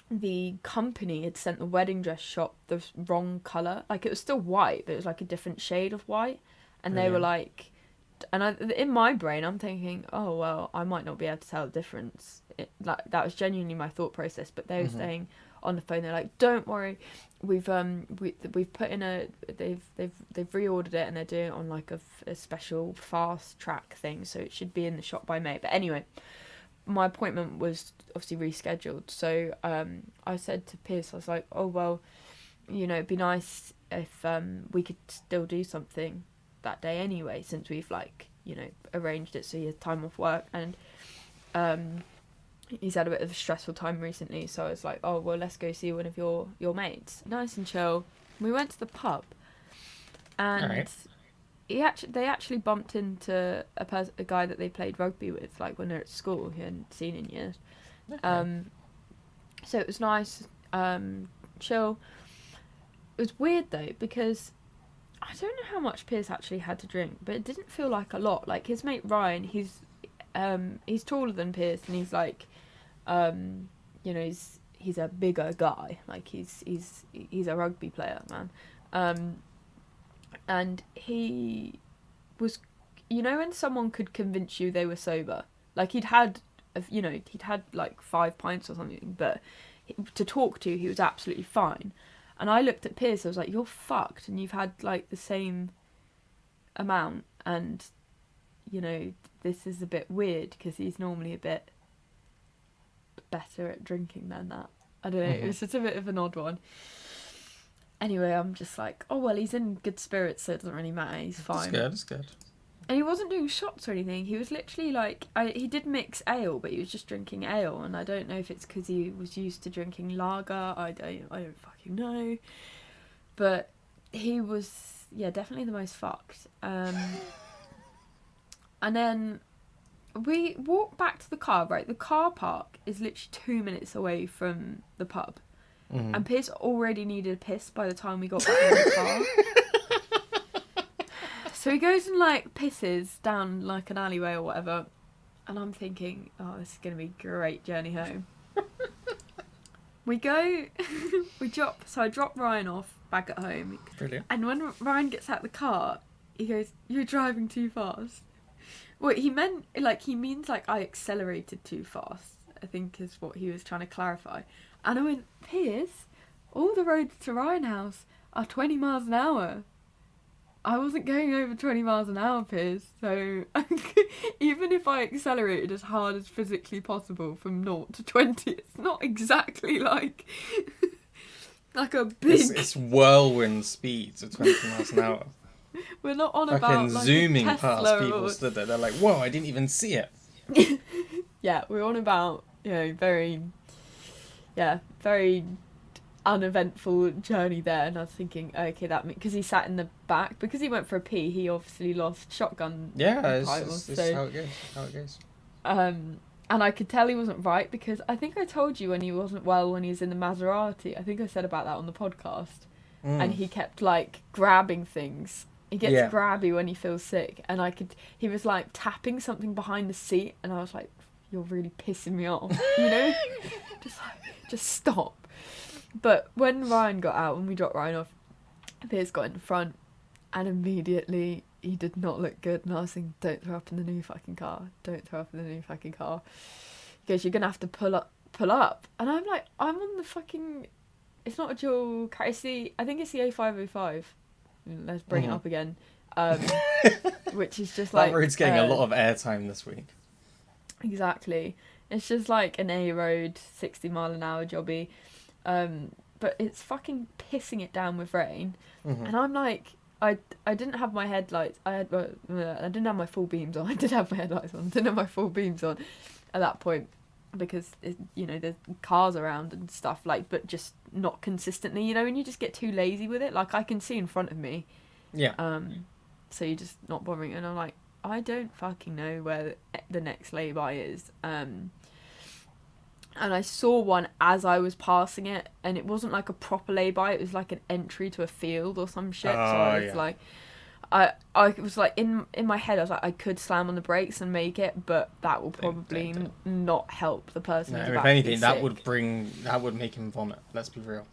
the company had sent the wedding dress shop the wrong colour. Like, it was still white, but it was like a different shade of white. And they were like... And in my brain, I'm thinking, oh, well, I might not be able to tell the difference. That was genuinely my thought process. But they were saying on the phone, they're like, don't worry. We've put in they've reordered it, and they're doing it on like a special fast track thing. So it should be in the shop by May. But anyway... My appointment was obviously rescheduled, so I said to Piers, I was like, oh, well, you know, it'd be nice if we could still do something that day anyway, since we've, like, you know, arranged it so he has time off work, and he's had a bit of a stressful time recently, so I was like, oh, well, let's go see one of your mates. Nice and chill. We went to the pub, and... Right. They actually bumped into a guy that they played rugby with, like, when they were at school, he hadn't seen in years. Okay. So it was nice, chill. It was weird, though, because I don't know how much Piers actually had to drink, but it didn't feel like a lot. Like, his mate Ryan, he's taller than Piers, and he's like, you know, he's a bigger guy. Like, he's a rugby player, man. And he was, you know, when someone could convince you they were sober, like he'd had like 5 pints or something, but to talk to, he was absolutely fine. And I looked at Piers, I was like, you're fucked, and you've had like the same amount, and you know, this is a bit weird because he's normally a bit better at drinking than that. I don't know, it's just a bit of an odd one. Anyway, I'm just like, oh, well, he's in good spirits, so it doesn't really matter, he's fine. It's good. And he wasn't doing shots or anything, he was literally like, he did mix ale, but he was just drinking ale, and I don't know if it's because he was used to drinking lager, I don't fucking know. But he was, yeah, definitely the most fucked. And then we walked back to the car, right? The car park is literally 2 minutes away from the pub. And Piers already needed a piss by the time we got back in the car. So he goes and, like, pisses down, like, an alleyway or whatever. And I'm thinking, oh, this is going to be a great journey home. We go, so I drop Ryan off back at home. Brilliant. And when Ryan gets out of the car, he goes, "You're driving too fast." What he meant, like, he means, like, I accelerated too fast, I think is what he was trying to clarify. And I went, "Piers, all the roads to Ryan House are 20 miles an hour. I wasn't going over 20 miles an hour, Piers, so even if I accelerated as hard as physically possible from 0 to 20, it's not exactly like like a big... It's whirlwind speeds of 20 miles an hour. We're not on fucking about like zooming a Tesla past people stood there. They're like, whoa, I didn't even see it. Yeah, we're on about, you know, very uneventful journey there, and I was thinking, okay, that because he sat in the back, because he went for a pee, he obviously lost shotgun. Yeah, it's how it goes. And I could tell he wasn't right, because I think I told you when he wasn't well when he was in the Maserati. I think I said about that on the podcast. And he kept, like, grabbing things. He gets grabby when he feels sick, and he was, like, tapping something behind the seat, and I was like, you're really pissing me off, you know? just stop. But when Ryan got out, when we dropped Ryan off, Piers got in the front, and immediately he did not look good. And I was thinking, don't throw up in the new fucking car. Don't throw up in the new fucking car. He goes, you're going to have to pull up. And I'm like, I'm on the fucking... It's not a dual car. I think it's the A505. Let's bring it up again. Which is just like... That road's getting a lot of airtime this week. Exactly. It's just like an A road, 60 mile an hour jobby. But it's fucking pissing it down with rain. And I'm like, I didn't have my headlights. I didn't have my full beams on. I did have my headlights on. I didn't have my full beams on at that point, because there's cars around and stuff, like, but just not consistently, you know, and you just get too lazy with it. Like, I can see in front of me. Yeah. So you're just not bothering. And I'm like, I don't fucking know where the next lay-by is. And I saw one as I was passing it, and it wasn't like a proper lay-by, it was like an entry to a field or some shit. So I was like, I was like, in my head, I was like, I could slam on the brakes and make it, but that will probably not help the person who's about if anything, to be sick. that would make him vomit, let's be real.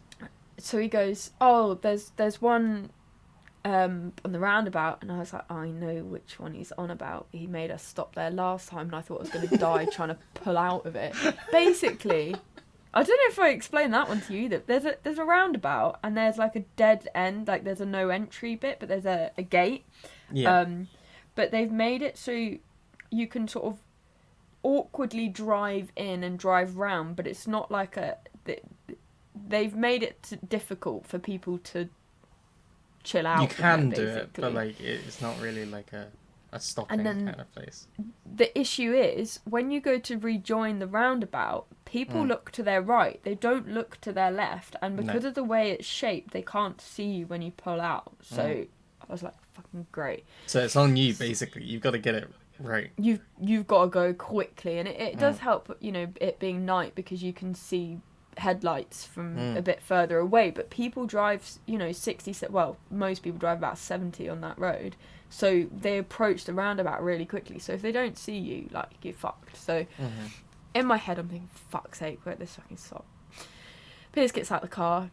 So he goes, oh, there's one on the roundabout, and I was like, I know which one he's on about. He made us stop there last time, and I thought I was going to die trying to pull out of it. Basically, I don't know if I explained that one to you either. There's a roundabout, and there's like a dead end, like there's a no entry bit, but there's a gate. Yeah. But they've made it so you can sort of awkwardly drive in and drive round, but it's not like they've made it difficult for people to chill out. You can do it, but like it's not really like a stopping kind of place. The issue is, when you go to rejoin the roundabout, people look to their right, they don't look to their left, and because of the way it's shaped, they can't see you when you pull out. So I was like, fucking great. So it's on you, basically. You've got to get it right. You've got to go quickly, and it does help, you know, it being night, because you can see headlights from a bit further away, but people drive, you know, 60, well, most people drive about 70 on that road, so they approach the roundabout really quickly, so if they don't see you, like, you're fucked. So in my head I'm thinking, fuck's sake, where this fucking stop. Piers gets out of the car,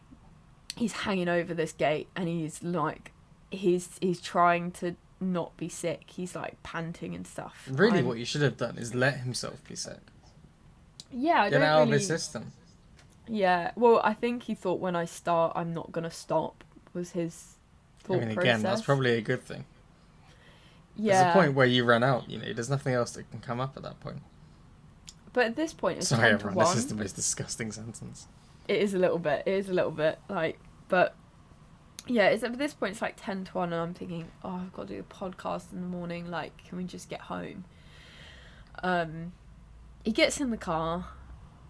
he's hanging over this gate, and he's like, he's trying to not be sick, he's like panting and stuff. Really, what you should have done is let himself be sick. Yeah, get out of his system. Yeah, well, I think he thought when I start, I'm not going to stop, was his thought process. Again, that's probably a good thing. Yeah. There's a point where you run out, you know, there's nothing else that can come up at that point. But at this point, it's Sorry, 10 everyone, to 1. this is the most disgusting sentence. It is a little bit, like, but yeah, it's at this point it's like 10 to 1, and I'm thinking, oh, I've got to do a podcast in the morning, like, can we just get home? He gets in the car,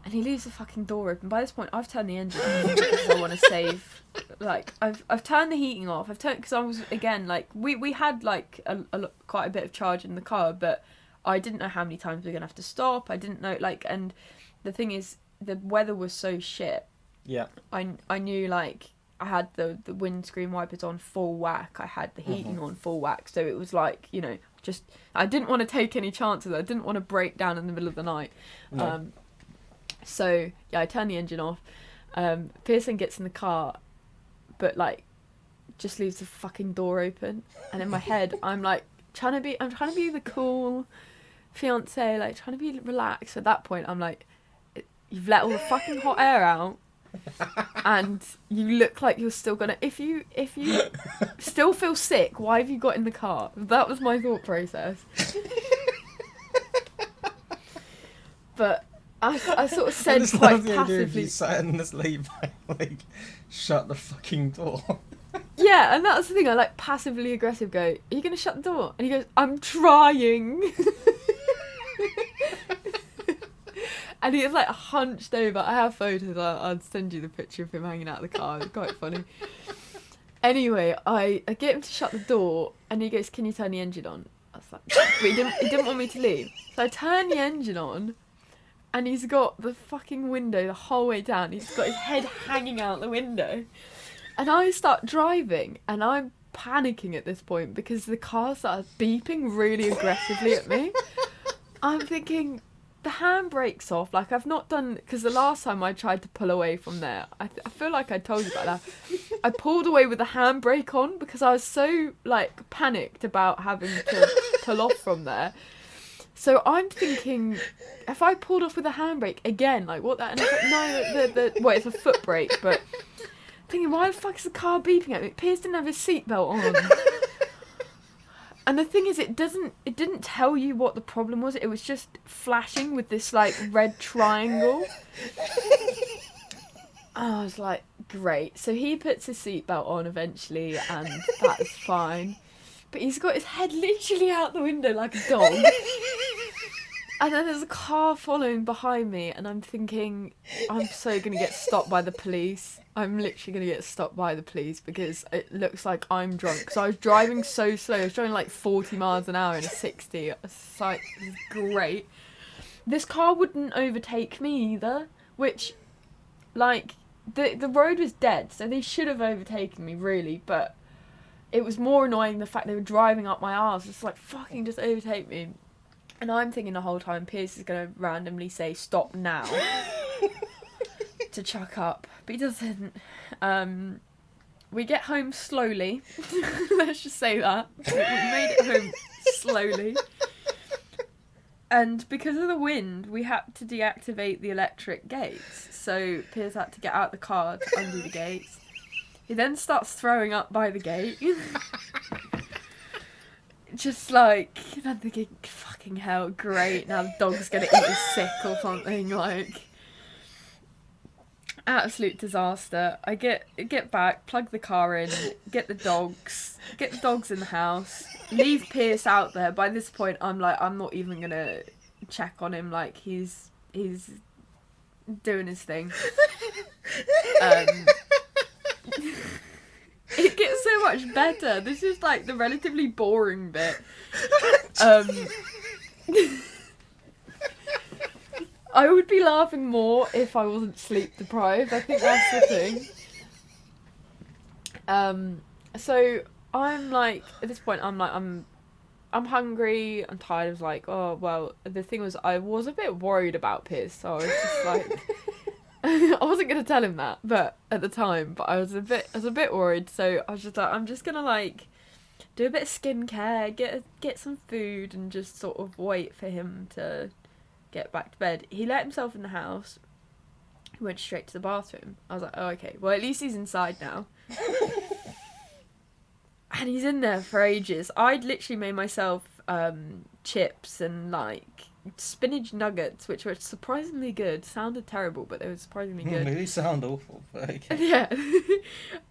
and he leaves the fucking door open. By this point, I've turned the engine off because I want to save, like, I've turned the heating off, because I was, again, like, we had, like, quite a bit of charge in the car, but I didn't know how many times we were going to have to stop, I didn't know, like, and the thing is, the weather was so shit. Yeah. I knew, like, I had the windscreen wipers on full whack. I had the heating on full whack. So it was like, you know, just... I didn't want to take any chances. I didn't want to break down in the middle of the night. No. So, yeah, I turned the engine off. Pearson gets in the car, but, like, just leaves the fucking door open. And in my head, I'm, like, trying to be the cool fiancé, like, trying to be relaxed. At that point, I'm like... You've let all the fucking hot air out, and you look like you're still gonna... If you still feel sick, why have you got in the car? That was my thought process. But I sort of said quite passively... You sat in this late like, shut the fucking door. Yeah, and that's the thing, I like passively aggressive go, are you gonna shut the door? And he goes, I'm trying. And he was like hunched over. I have photos. I'll send you the picture of him hanging out of the car. It's quite funny. Anyway, I get him to shut the door, and he goes, "Can you turn the engine on?" I was like, but he didn't want me to leave. So I turn the engine on, and he's got the fucking window the whole way down. He's got his head hanging out the window, and I start driving, and I'm panicking at this point because the car starts beeping really aggressively at me. I'm thinking, the handbrake's off. Like, I've not done... Because the last time I tried to pull away from there, I feel like I told you about that. I pulled away with the handbrake on because I was so, like, panicked about having to pull off from there. So I'm thinking, if I pulled off with a handbrake again, like, what that... And I was like, no, well, it's a foot brake, but... Thinking, why the fuck is the car beeping at me? Piers didn't have his seatbelt on. And the thing is, it didn't tell you what the problem was. It was just flashing with this, like, red triangle. I was like, great. So he puts his seatbelt on eventually, and that's fine. But he's got his head literally out the window like a dog. And then there's a car following behind me, and I'm thinking, I'm so going to get stopped by the police. I'm literally going to get stopped by the police because it looks like I'm drunk. So I was driving so slow. I was driving like 40 miles an hour in a 60. It's like, this is great. This car wouldn't overtake me either, which, like, the road was dead, so they should have overtaken me, really. But it was more annoying the fact they were driving up my arse. It's like, fucking just overtake me. And I'm thinking the whole time, Piers is going to randomly say, stop now, to chuck up. But he doesn't. We get home slowly. Let's just say that. We made it home slowly. And because of the wind, we had to deactivate the electric gates. So Piers had to get out the car to undo the gates. He then starts throwing up by the gate. Just like, I'm thinking, fucking hell, great, now the dog's gonna eat his sick or something, like, absolute disaster. I get back, plug the car in, get the dogs in the house, leave Piers out there. By this point, I'm like, I'm not even gonna check on him, like, he's doing his thing. It gets so much better. This is like the relatively boring bit. I would be laughing more if I wasn't sleep deprived. I think that's the thing. So I'm like, at this point, I'm like, I'm hungry. I'm tired. I was like, oh well. The thing was, I was a bit worried about Piers, so I was just like. I wasn't gonna tell him that, but at the time, I was a bit worried. So I was just like, I'm just gonna like do a bit of skincare, get some food, and just sort of wait for him to get back to bed. He let himself in the house. He went straight to the bathroom. I was like, oh okay, well at least he's inside now. And he's in there for ages. I'd literally made myself chips and like spinach nuggets, which were surprisingly good. Sounded terrible, but they were surprisingly good. They sound awful, but okay. Yeah.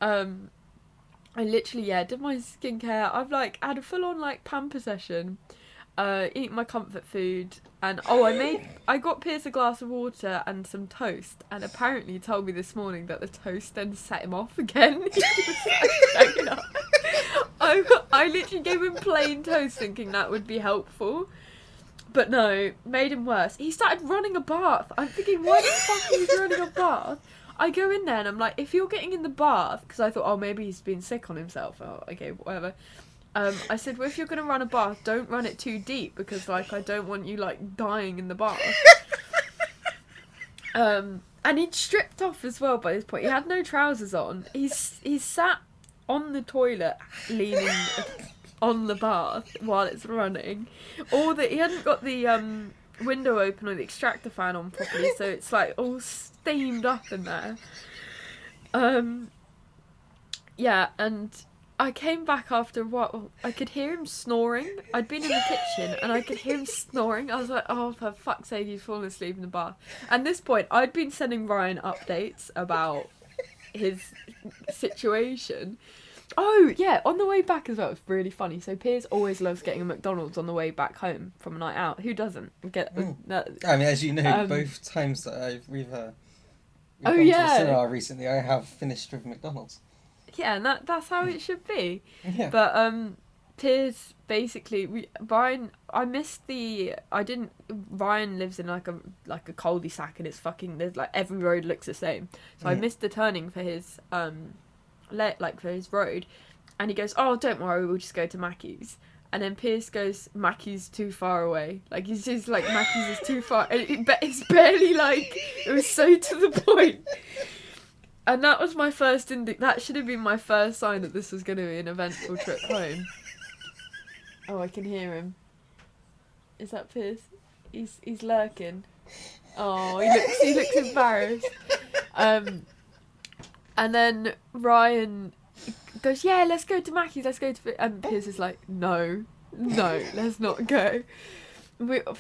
I literally, did my skincare. I've like had a full on like pamper session. Eating my comfort food, and I got Piers a glass of water and some toast, and apparently he told me this morning that the toast then set him off again. He was like, shaking up. I literally gave him plain toast thinking that would be helpful, but no, made him worse. He started running a bath. I'm thinking, why the fuck is he running a bath? I go in there and I'm like, if you're getting in the bath, because I thought, oh, maybe he's been sick on himself. Oh, okay, whatever. I said, well, if you're going to run a bath, don't run it too deep, because, like, I don't want you, like, dying in the bath. And he'd stripped off as well by this point. He had no trousers on. He's sat on the toilet, leaning on the bath while it's running. He hadn't got the window open or the extractor fan on properly, so it's, like, all steamed up in there. Yeah, and I came back after a while. I could hear him snoring. I'd been in the kitchen and I could hear him snoring. I was like, oh, for fuck's sake, he's fallen asleep in the bath. At this point, I'd been sending Ryan updates about his situation. Oh, yeah, on the way back as well, it's really funny. So Piers always loves getting a McDonald's on the way back home from a night out. Who doesn't? I mean, as you know, both times that we've gone to the cinema recently, I have finished with McDonald's. Yeah, and that's how it should be. Yeah. But Piers basically Ryan lives in like a cul-de-sac, and it's fucking, there's like every road looks the same. So I missed the turning for his for his road, and he goes, oh, don't worry, we'll just go to Mackey's. And then Piers goes, Mackey's too far away. Like, he's just like, Mackey's is too far. And it's barely like, it was so to the point. And that was my first that should have been my first sign that this was going to be an eventful trip home. Oh, I can hear him. Is that Piers? He's lurking. Oh, he looks embarrassed. And then Ryan goes, yeah, let's go to Mackey's, and Piers is like, no, let's not go.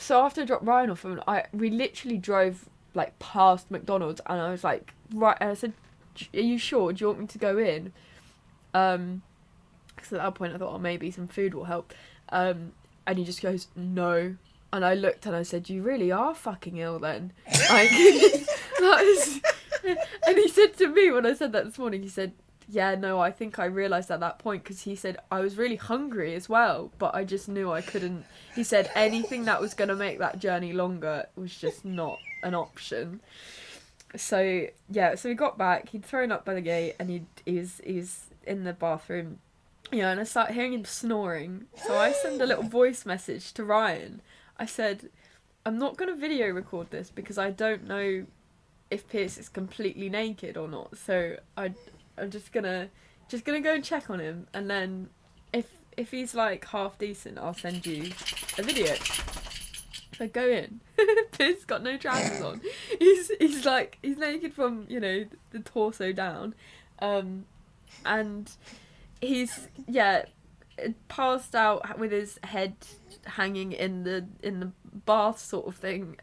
So after I dropped Ryan off, we literally drove like past McDonald's, and I was like, right, and I said, are you sure? Do you want me to go in? Because at that point I thought, oh, maybe some food will help. And he just goes, no. And I looked and I said, you really are fucking ill then. Like, and he said to me when I said that this morning, he said, yeah, no, I think I realised at that point, because he said I was really hungry as well, but I just knew I couldn't. He said anything that was going to make that journey longer was just not an option. So we got back. He'd thrown up by the gate, and he's in the bathroom, and I start hearing him snoring. So I send a little voice message to Ryan. I said, I'm not going to video record this because I don't know if Piers is completely naked or not. So I'm just gonna go and check on him, and then if he's like half decent, I'll send you a video. So go in. Piers got no trousers on. He's naked from the torso down, and he's passed out with his head hanging in the bath sort of thing,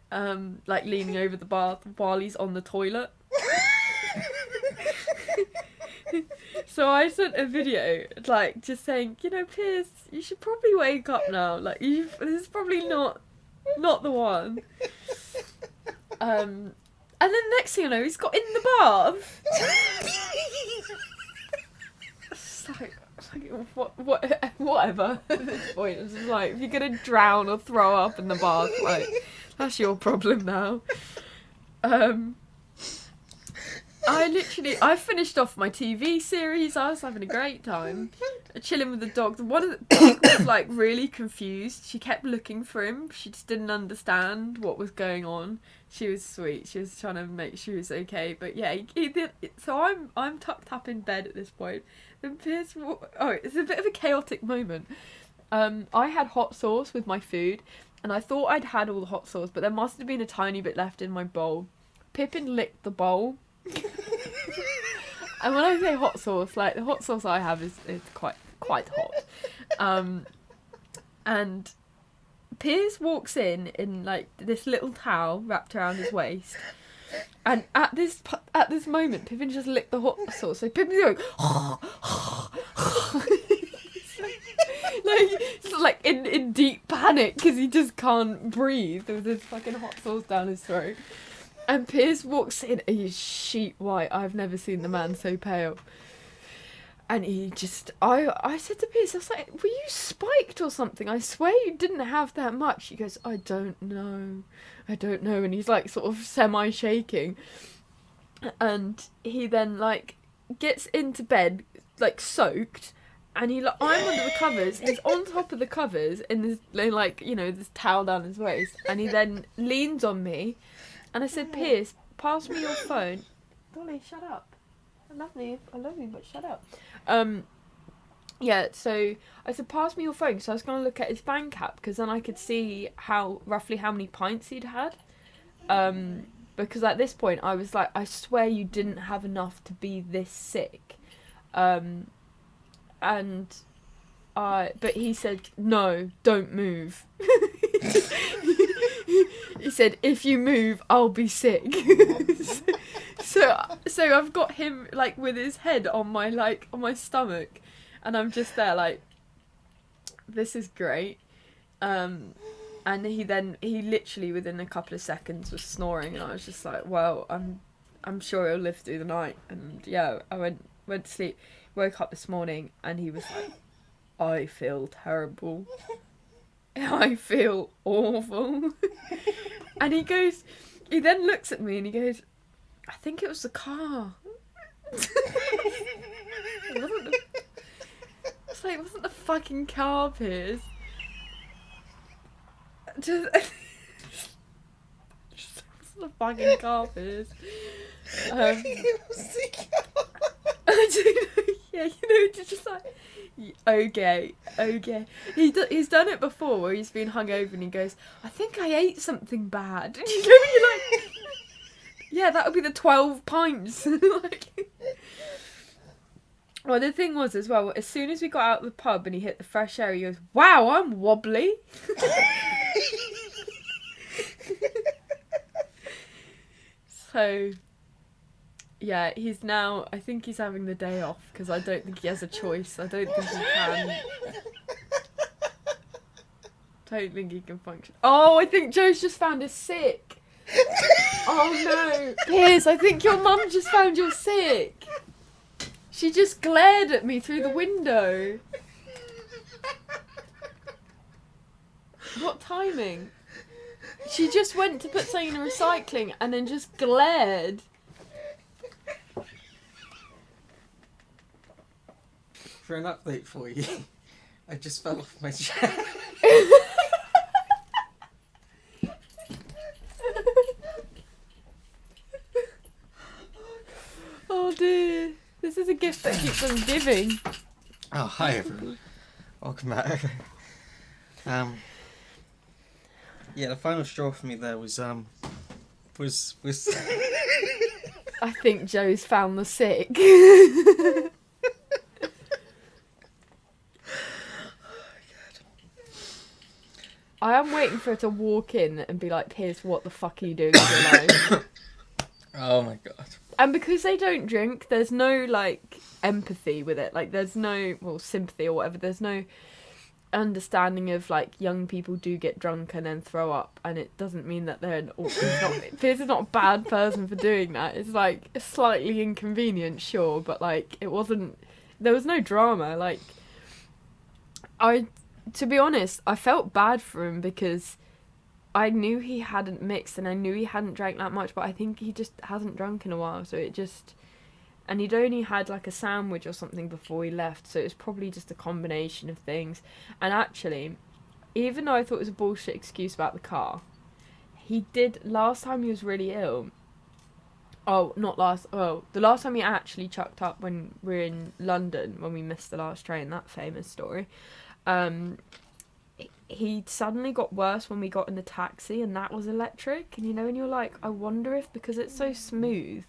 like leaning over the bath while he's on the toilet. So I sent a video, like, just saying, Piers, you should probably wake up now. Like, this is probably not the one. And then next thing I know, he's got in the bath. It's like whatever at this point. It's just like, if you're gonna drown or throw up in the bath, like, that's your problem now. I finished off my TV series. I was having a great time, chilling with the dog. One of the dog was like really confused. She kept looking for him. She just didn't understand what was going on. She was sweet. She was trying to make sure he was okay. But yeah, he did. So I'm tucked up in bed at this point. Then Piers, it's a bit of a chaotic moment. I had hot sauce with my food, and I thought I'd had all the hot sauce, but there must have been a tiny bit left in my bowl. Pippin licked the bowl. And when I say hot sauce, like, the hot sauce I have is quite quite hot. And Piers walks in like this little towel wrapped around his waist. And at this moment, Pippin just licked the hot sauce. So Pippin's going, like in deep panic because he just can't breathe with this fucking hot sauce down his throat. And Piers walks in and he's sheet white. I've never seen the man so pale. And he just, I said to Piers, I was like, were you spiked or something? I swear you didn't have that much. He goes, I don't know. And he's like sort of semi-shaking. And he then like gets into bed, like soaked. And I'm under the covers. He's on top of the covers in this, like, you know, this towel down his waist. And he then leans on me. And I said, Piers, pass me your phone. Dolly, shut up. I love you, but shut up. Yeah, so I said, pass me your phone, because I was going to look at his bank app, because then I could see roughly how many pints he'd had. Because at this point, I was like, I swear you didn't have enough to be this sick. But he said, no, don't move. He said, if you move, I'll be sick. So I've got him like with his head on my stomach, and I'm just there like, this is great. And he literally within a couple of seconds was snoring, and I was just like, well, I'm sure he'll live through the night. And yeah, I went to sleep, woke up this morning, and he was like, I feel terrible. I feel awful. And he then looks at me and he goes, I think it was the car. It wasn't the fucking car, Piers. It wasn't the fucking car, Piers. It was the car. I don't know. Yeah, just like, okay. He's done it before where he's been hungover and he goes, I think I ate something bad. And you're like, yeah, that would be the 12 pints. Well, the thing was as well, as soon as we got out of the pub and he hit the fresh air, he goes, wow, I'm wobbly. So, yeah, I think he's having the day off because I don't think he has a choice. I don't think he can. Don't think he can function. Oh, I think Joe's just found us sick. Oh no. Piers, I think your mum just found you sick. She just glared at me through the window. What timing? She just went to put something in the recycling and then just glared. For an update for you, I just fell off my chair. Oh dear. This is a gift that keeps on giving. Oh, hi everyone. Welcome back. Yeah, the final straw for me there was I think Joe's found the sick. I am waiting for her to walk in and be like, Piers, what the fuck are you doing with your life? Oh my god. And because they don't drink, there's no, like, empathy with it. Like, there's no, sympathy or whatever. There's no understanding of, like, young people do get drunk and then throw up. And it doesn't mean that they're Piers is not a bad person for doing that. It's, like, slightly inconvenient, sure. But, like, there was no drama. Like, to be honest, I felt bad for him because I knew he hadn't mixed and I knew he hadn't drank that much, but I think he just hasn't drunk in a while, and he'd only had like a sandwich or something before he left, so it was probably just a combination of things. And actually, even though I thought it was a bullshit excuse about the car, last time he was really ill, the last time he actually chucked up when we were in London, when we missed the last train, that famous story, he suddenly got worse when we got in the taxi, and that was electric. And and you're like, I wonder if because it's so smooth,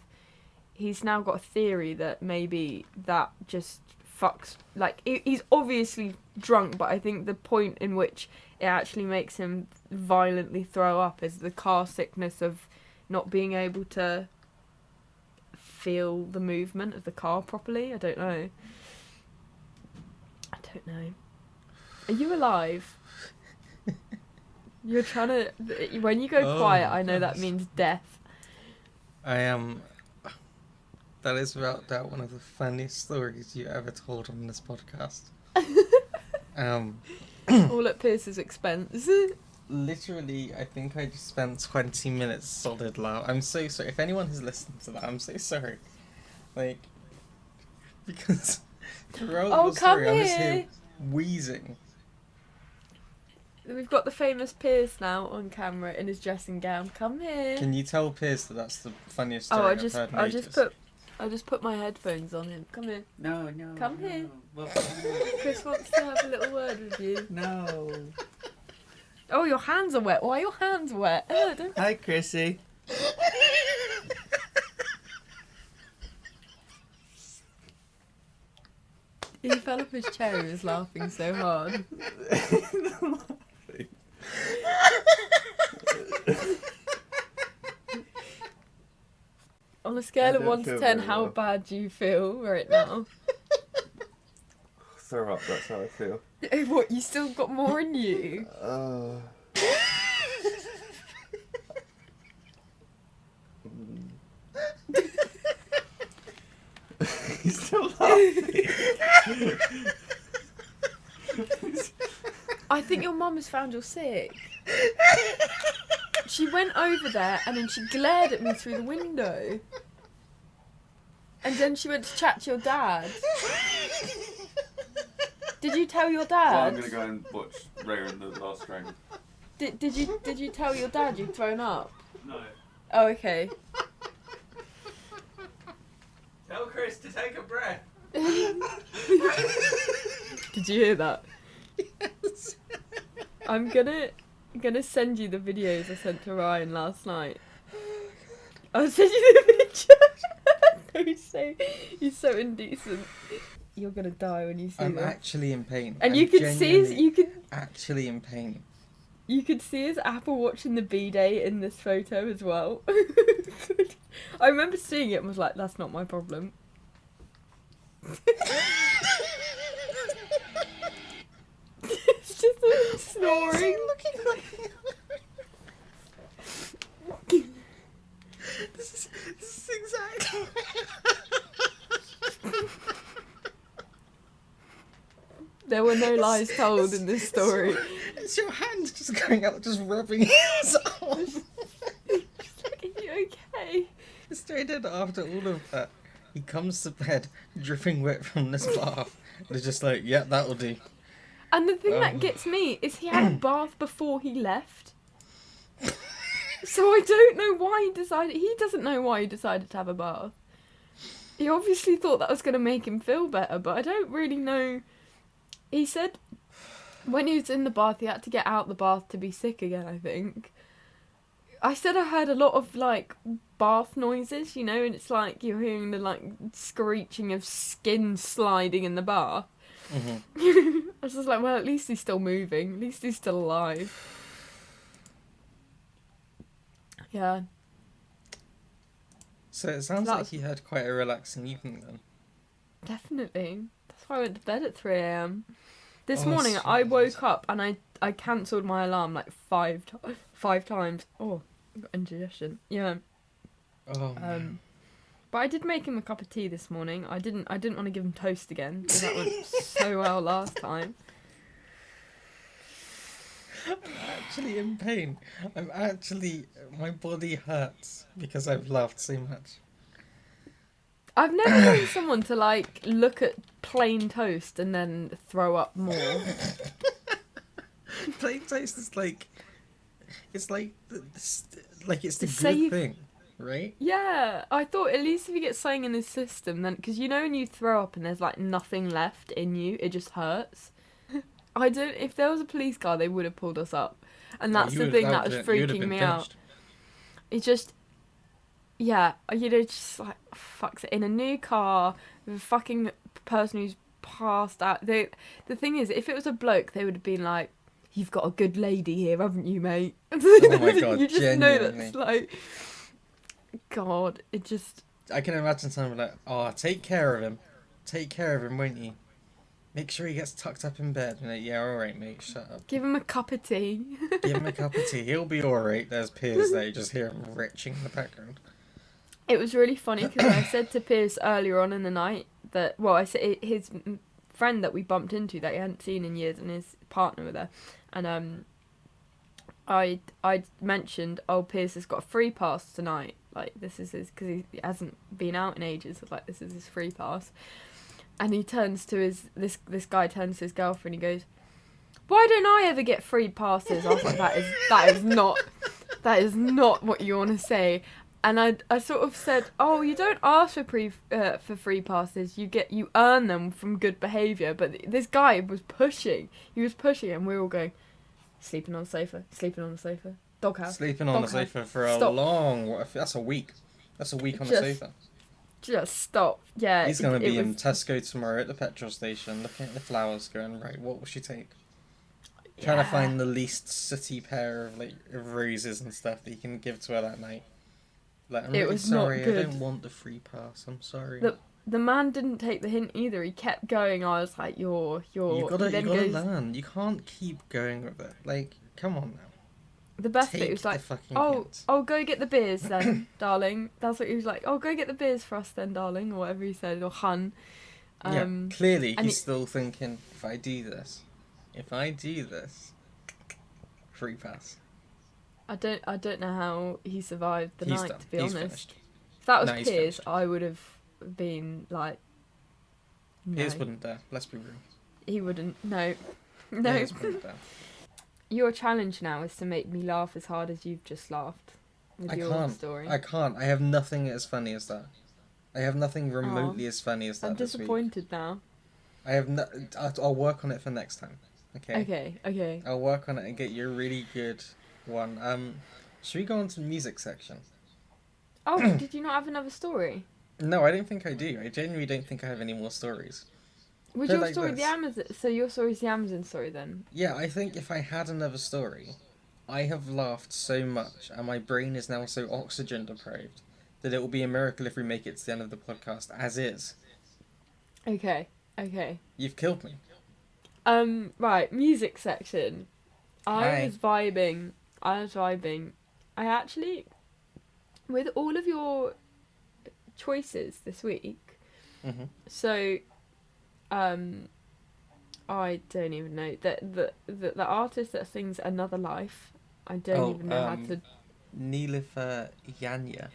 he's now got a theory that maybe that just fucks, like, he's obviously drunk, but I think the point in which it actually makes him violently throw up is the car sickness of not being able to feel the movement of the car properly. I don't know. Are you alive? You're trying to... When you go quiet, I know that means death. I am... That is without doubt one of the funniest stories you ever told on this podcast. All at Pierce's expense. Literally, I think I just spent 20 minutes solid loud. I'm so sorry. If anyone has listened to that, I'm so sorry. Like, because throughout the story, I'm just here wheezing. We've got the famous Pierce now on camera in his dressing gown. Come here. Can you tell Pierce that that's the funniest story I've heard in ages? I just put my headphones on him. Come here. No. Come here. Well, Chris wants to have a little word with you. no. Oh, your hands are wet. Why are your hands wet? Don't... Hi, Chrissy. He fell off his chair and was laughing so hard. On a scale of 1 to 10, how bad do you feel right now? Throw up, that's how I feel. What, you still got more in you? He's still laughing. I think your mum has found you're sick. She went over there and then she glared at me through the window. And then she went to chat to your dad. Did you tell your dad? Well, I'm gonna go and watch Raya and the Last Dragon. Did you tell your dad you'd thrown up? No. Oh, okay. Tell Chris to take a breath. Did you hear that? Yes. I'm gonna send you the videos I sent to Ryan last night. I'll send you the video. He's so indecent. You're gonna die when you see I'm this. actually in pain. And you could see actually in pain. You could see his Apple Watch in the B-Day in this photo as well. I remember seeing it and was like, that's not my problem. It's just a snoring. This is exactly... There were no lies told in this story. It's your hands just going out, just rubbing his arm. Are you okay? Straight in after all of that, he comes to bed dripping wet from this bath. They're just like, yeah, that'll do. And the thing that gets me is he had a bath before he left. So I don't know why he decided... He doesn't know why he decided to have a bath. He obviously thought that was going to make him feel better, but I don't really know... He said when he was in the bath, he had to get out the bath to be sick again, I think. I said I heard a lot of, like, bath noises, you know, and it's like you're hearing the, like, screeching of skin sliding in the bath. Mm-hmm. I was just like, well, at least he's still moving. At least he's still alive. Yeah. So it sounds like you had quite a relaxing evening then. Definitely. That's why I went to bed at 3 a.m. This morning I woke up and I cancelled my alarm like five times. Oh, I got indigestion. Yeah. Oh. But I did make him a cup of tea this morning. I didn't want to give him toast again because that went so well last time. I'm actually in pain. My body hurts because I've laughed so much. I've never known someone to, like, look at plain toast and then throw up more. Plain toast is like... It's like... it's the good thing, right? Yeah, I thought at least if you get something in his system, then... Because you know when you throw up and there's, like, nothing left in you, it just hurts. If there was a police car, they would have pulled us up. And that's the thing that was freaking me out. It's just... Yeah, you know, just like, fuck's it. In a new car, with a fucking person who's passed out. The thing is, if it was a bloke, they would have been like, "You've got a good lady here, haven't you, mate?" Oh my God, you just genuinely. know that's like, God, it just. I can imagine someone like, "Oh, take care of him, won't you? Make sure he gets tucked up in bed." And like, yeah, all right, mate, shut up. Give him a cup of tea. Give him a cup of tea. He'll be all right. There's Piers there. You just hear him retching in the background. It was really funny because I said to Piers earlier on in the night that, well, I said his friend that we bumped into that he hadn't seen in years and his partner were there, and I mentioned, oh, Piers has got a free pass tonight. Like, this is his, because he hasn't been out in ages. So, like, this is his free pass. And he turns to this guy turns to his girlfriend. He goes, "Why don't I ever get free passes?" I was like, that is not what you want to say. And I sort of said, "Oh, you don't ask for free passes. You earn them from good behaviour." But this guy was pushing. He was pushing, and we were all going, sleeping on the sofa, doghouse. Sleeping on the sofa for a long. That's a week. That's a week on the sofa. Just stop. Yeah. He's going to be in Tesco tomorrow at the petrol station, looking at the flowers, going, right, what will she take? Trying to find the least sooty pair of roses and stuff that he can give to her that night. Like, I'm really sorry, I don't want the free pass. I'm sorry. The man didn't take the hint either. He kept going. I was like, you're. You gotta learn. You can't keep going with it. Like, come on now. The best bit was like, oh, go get the beers then, darling. That's what he was like. Oh, go get the beers for us then, darling, or whatever he said, or hun. Yeah, clearly he's still thinking, if I do this, free pass. I don't know how he survived the night. Done. To be honest, finished. If that was Piers, I would have been like. No. Piers wouldn't dare. Let's be real. He wouldn't. No. Piers wouldn't dare. Your challenge now is to make me laugh as hard as you've just laughed with your story. I can't. I have nothing as funny as that. I have nothing remotely as funny as that. I'm disappointed now. I have no. I'll work on it for next time. Okay. Okay. I'll work on it and get you a really good one. Should we go on to the music section? Oh, did you not have another story? No, I don't think I do. I genuinely don't think I have any more stories. Was your story the Amazon? So your story's the Amazon story then? Yeah, I think if I had another story, I have laughed so much and my brain is now so oxygen deprived that it will be a miracle if we make it to the end of the podcast as is. Okay. You've killed me. Right, music section. Hi. I was vibing. I actually, with all of your choices this week, so, I don't even know the artist that sings Another Life. I don't even know how to. Nilüfer Yanya.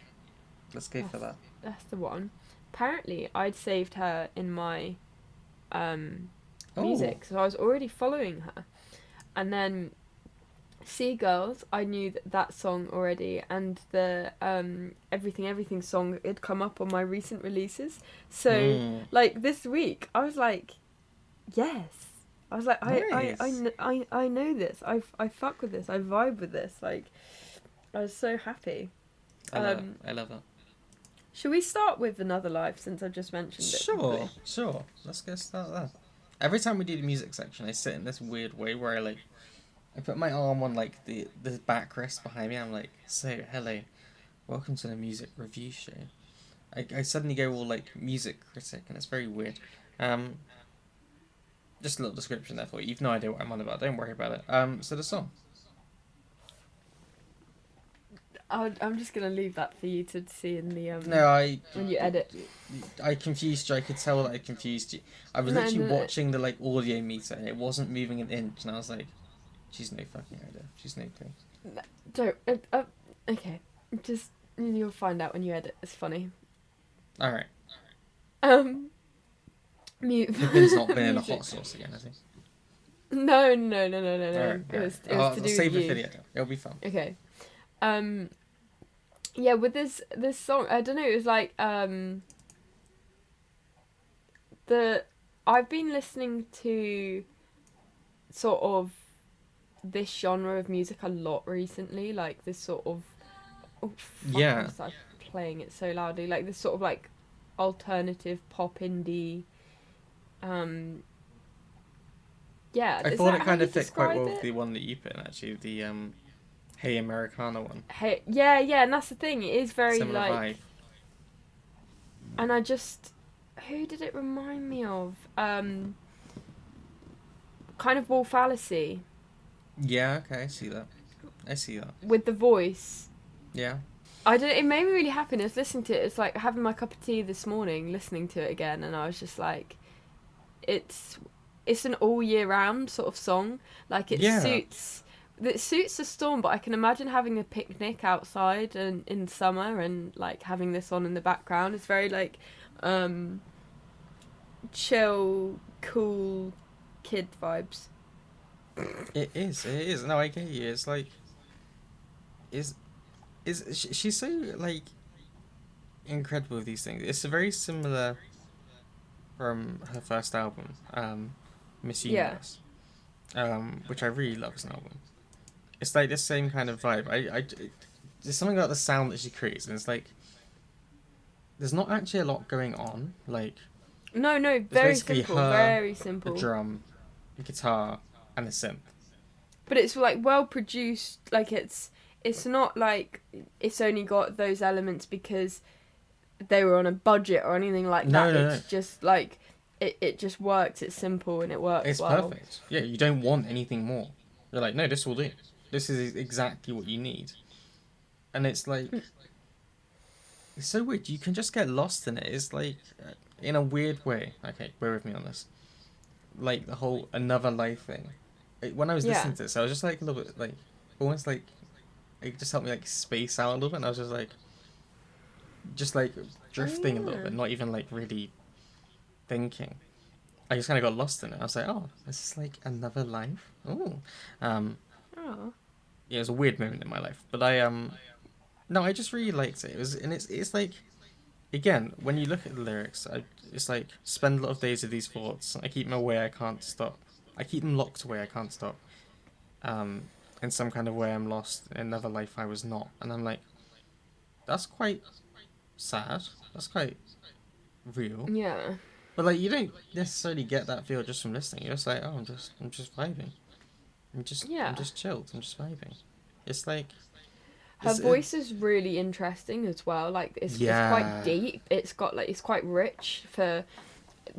Let's go for that. That's the one. Apparently, I'd saved her in my music, so I was already following her, and then Seagulls, I knew that song already, and the Everything song had come up on my recent releases. So like this week, I was like, yes. I was like, nice. I know this. I fuck with this. I vibe with this. Like, I was so happy. I love it. Should we start with Another Life since I've just mentioned it? Sure. Let's go start there. Every time we do the music section, I sit in this weird way where I put my arm on like the backrest behind me. I'm like, so hello, welcome to the music review show. I suddenly go all like music critic, and it's very weird. Just a little description there for you. You've no idea what I'm on about. Don't worry about it. So the song. I'm just gonna leave that for you to see in the when you edit. I confused you. I could tell that I confused you. I was literally watching the like audio meter, and it wasn't moving an inch, and I was like, she's no fucking idea. She's no clue. Don't. Okay. Just you'll find out when you edit. It's funny. All right. Mute. Vin's not been in a hot sauce again, has he? No. Right, It was to do save with the video. It'll be fun. Okay. Yeah, with this song, I don't know. It was like I've been listening to sort of this genre of music a lot recently, like this sort of I'm playing it so loudly, like this sort of like alternative pop indie Yeah, I is thought that it how kind you of fit quite describe well with it? the one that you put in, actually, the Hey Americana one. Hey, yeah, and that's the thing. It is very Similar like, vibe. and I just, who did it remind me of? Kind of Wolf Fallacy Yeah, okay, I see that. I see that. with the voice. Yeah. I don't. It made me really happy. I was listening to it. It's like having my cup of tea this morning, listening to it again, and I was just like, it's an all year round sort of song. Like it Yeah. suits. It suits the storm, but I can imagine having a picnic outside and in summer and like having this on in the background. It's very like chill, cool kid vibes. It is. No, I get you. It's like, she's so, like, incredible with these things. It's very similar from her first album, Miss Yeah. Universe, which I really love as an album. It's like the same kind of vibe. There's something about the sound that she creates, and it's like, there's not actually a lot going on. Like, No, very basically simple, her, very a simple. drum, a guitar, and a synth. But it's like well produced. Like it's not like it's only got those elements because they were on a budget or anything like that. No. It's just like it just works. It's simple and it works It's well. perfect. Yeah, you don't want anything more. You're like, no, this will do. This is exactly what you need. And it's like, it's so weird. You can just get lost in it. It's like, in a weird way. Okay, bear with me on this. Like the whole Another Life thing. When I was listening to this, I was just like a little bit like, almost like, it just helped me like space out a little bit. And I was just like drifting a little bit, not even like really thinking. I just kind of got lost in it. I was like, oh, this is like another life. Oh, Oh. yeah, it was a weird moment in my life, but no, I just really liked it. It was, and it's like, again, when you look at the lyrics, it's like, spend a lot of days with these thoughts. I keep them away, I can't stop. I keep them locked away, I can't stop. In some kind of way, I'm lost. In another life, I was not, and I'm like, that's quite sad. That's quite real. Yeah. But like, you don't necessarily get that feel just from listening. You're just like, oh, I'm just vibing. I'm just chilled. I'm just vibing. It's like, Her voice is really interesting as well. Like it's quite deep. It's quite rich for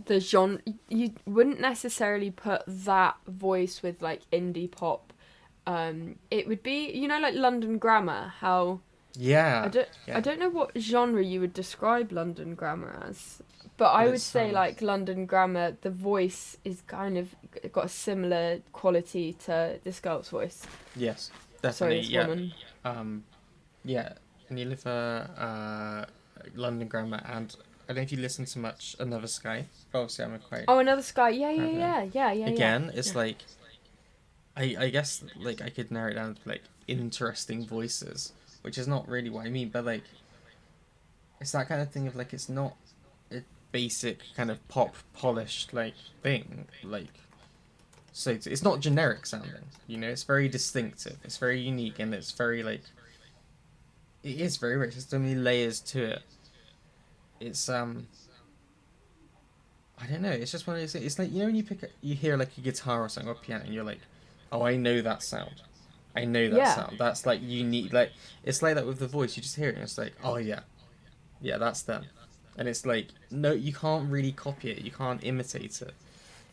the genre. You wouldn't necessarily put that voice with like indie pop. It would be like London Grammar. How yeah. I don't know what genre you would describe London Grammar as. But I would say, like, London Grammar, the voice is kind of got a similar quality to this girl's voice. Yes, definitely. Sorry, this woman. Yeah, and you live London Grammar, and I don't know if you listen to much Another Sky. Obviously, I'm a quite. Oh, Another Sky. Yeah. Again, it's like, I guess like I could narrow it down to like interesting voices, which is not really what I mean, but like, it's that kind of thing of like, it's not basic kind of pop polished like thing, like, so it's not generic sounding, it's very distinctive, it's very unique, and it's very like, it is very rich. There's so many layers to it. It's I don't know, it's just one of those things. It's like, when you hear like a guitar or something or piano, and you're like, oh, I know that sound, sound, that's like unique. Like, it's like that with the voice. You just hear it and it's like, oh yeah, that's them. And it's like, no, you can't really copy it. You can't imitate it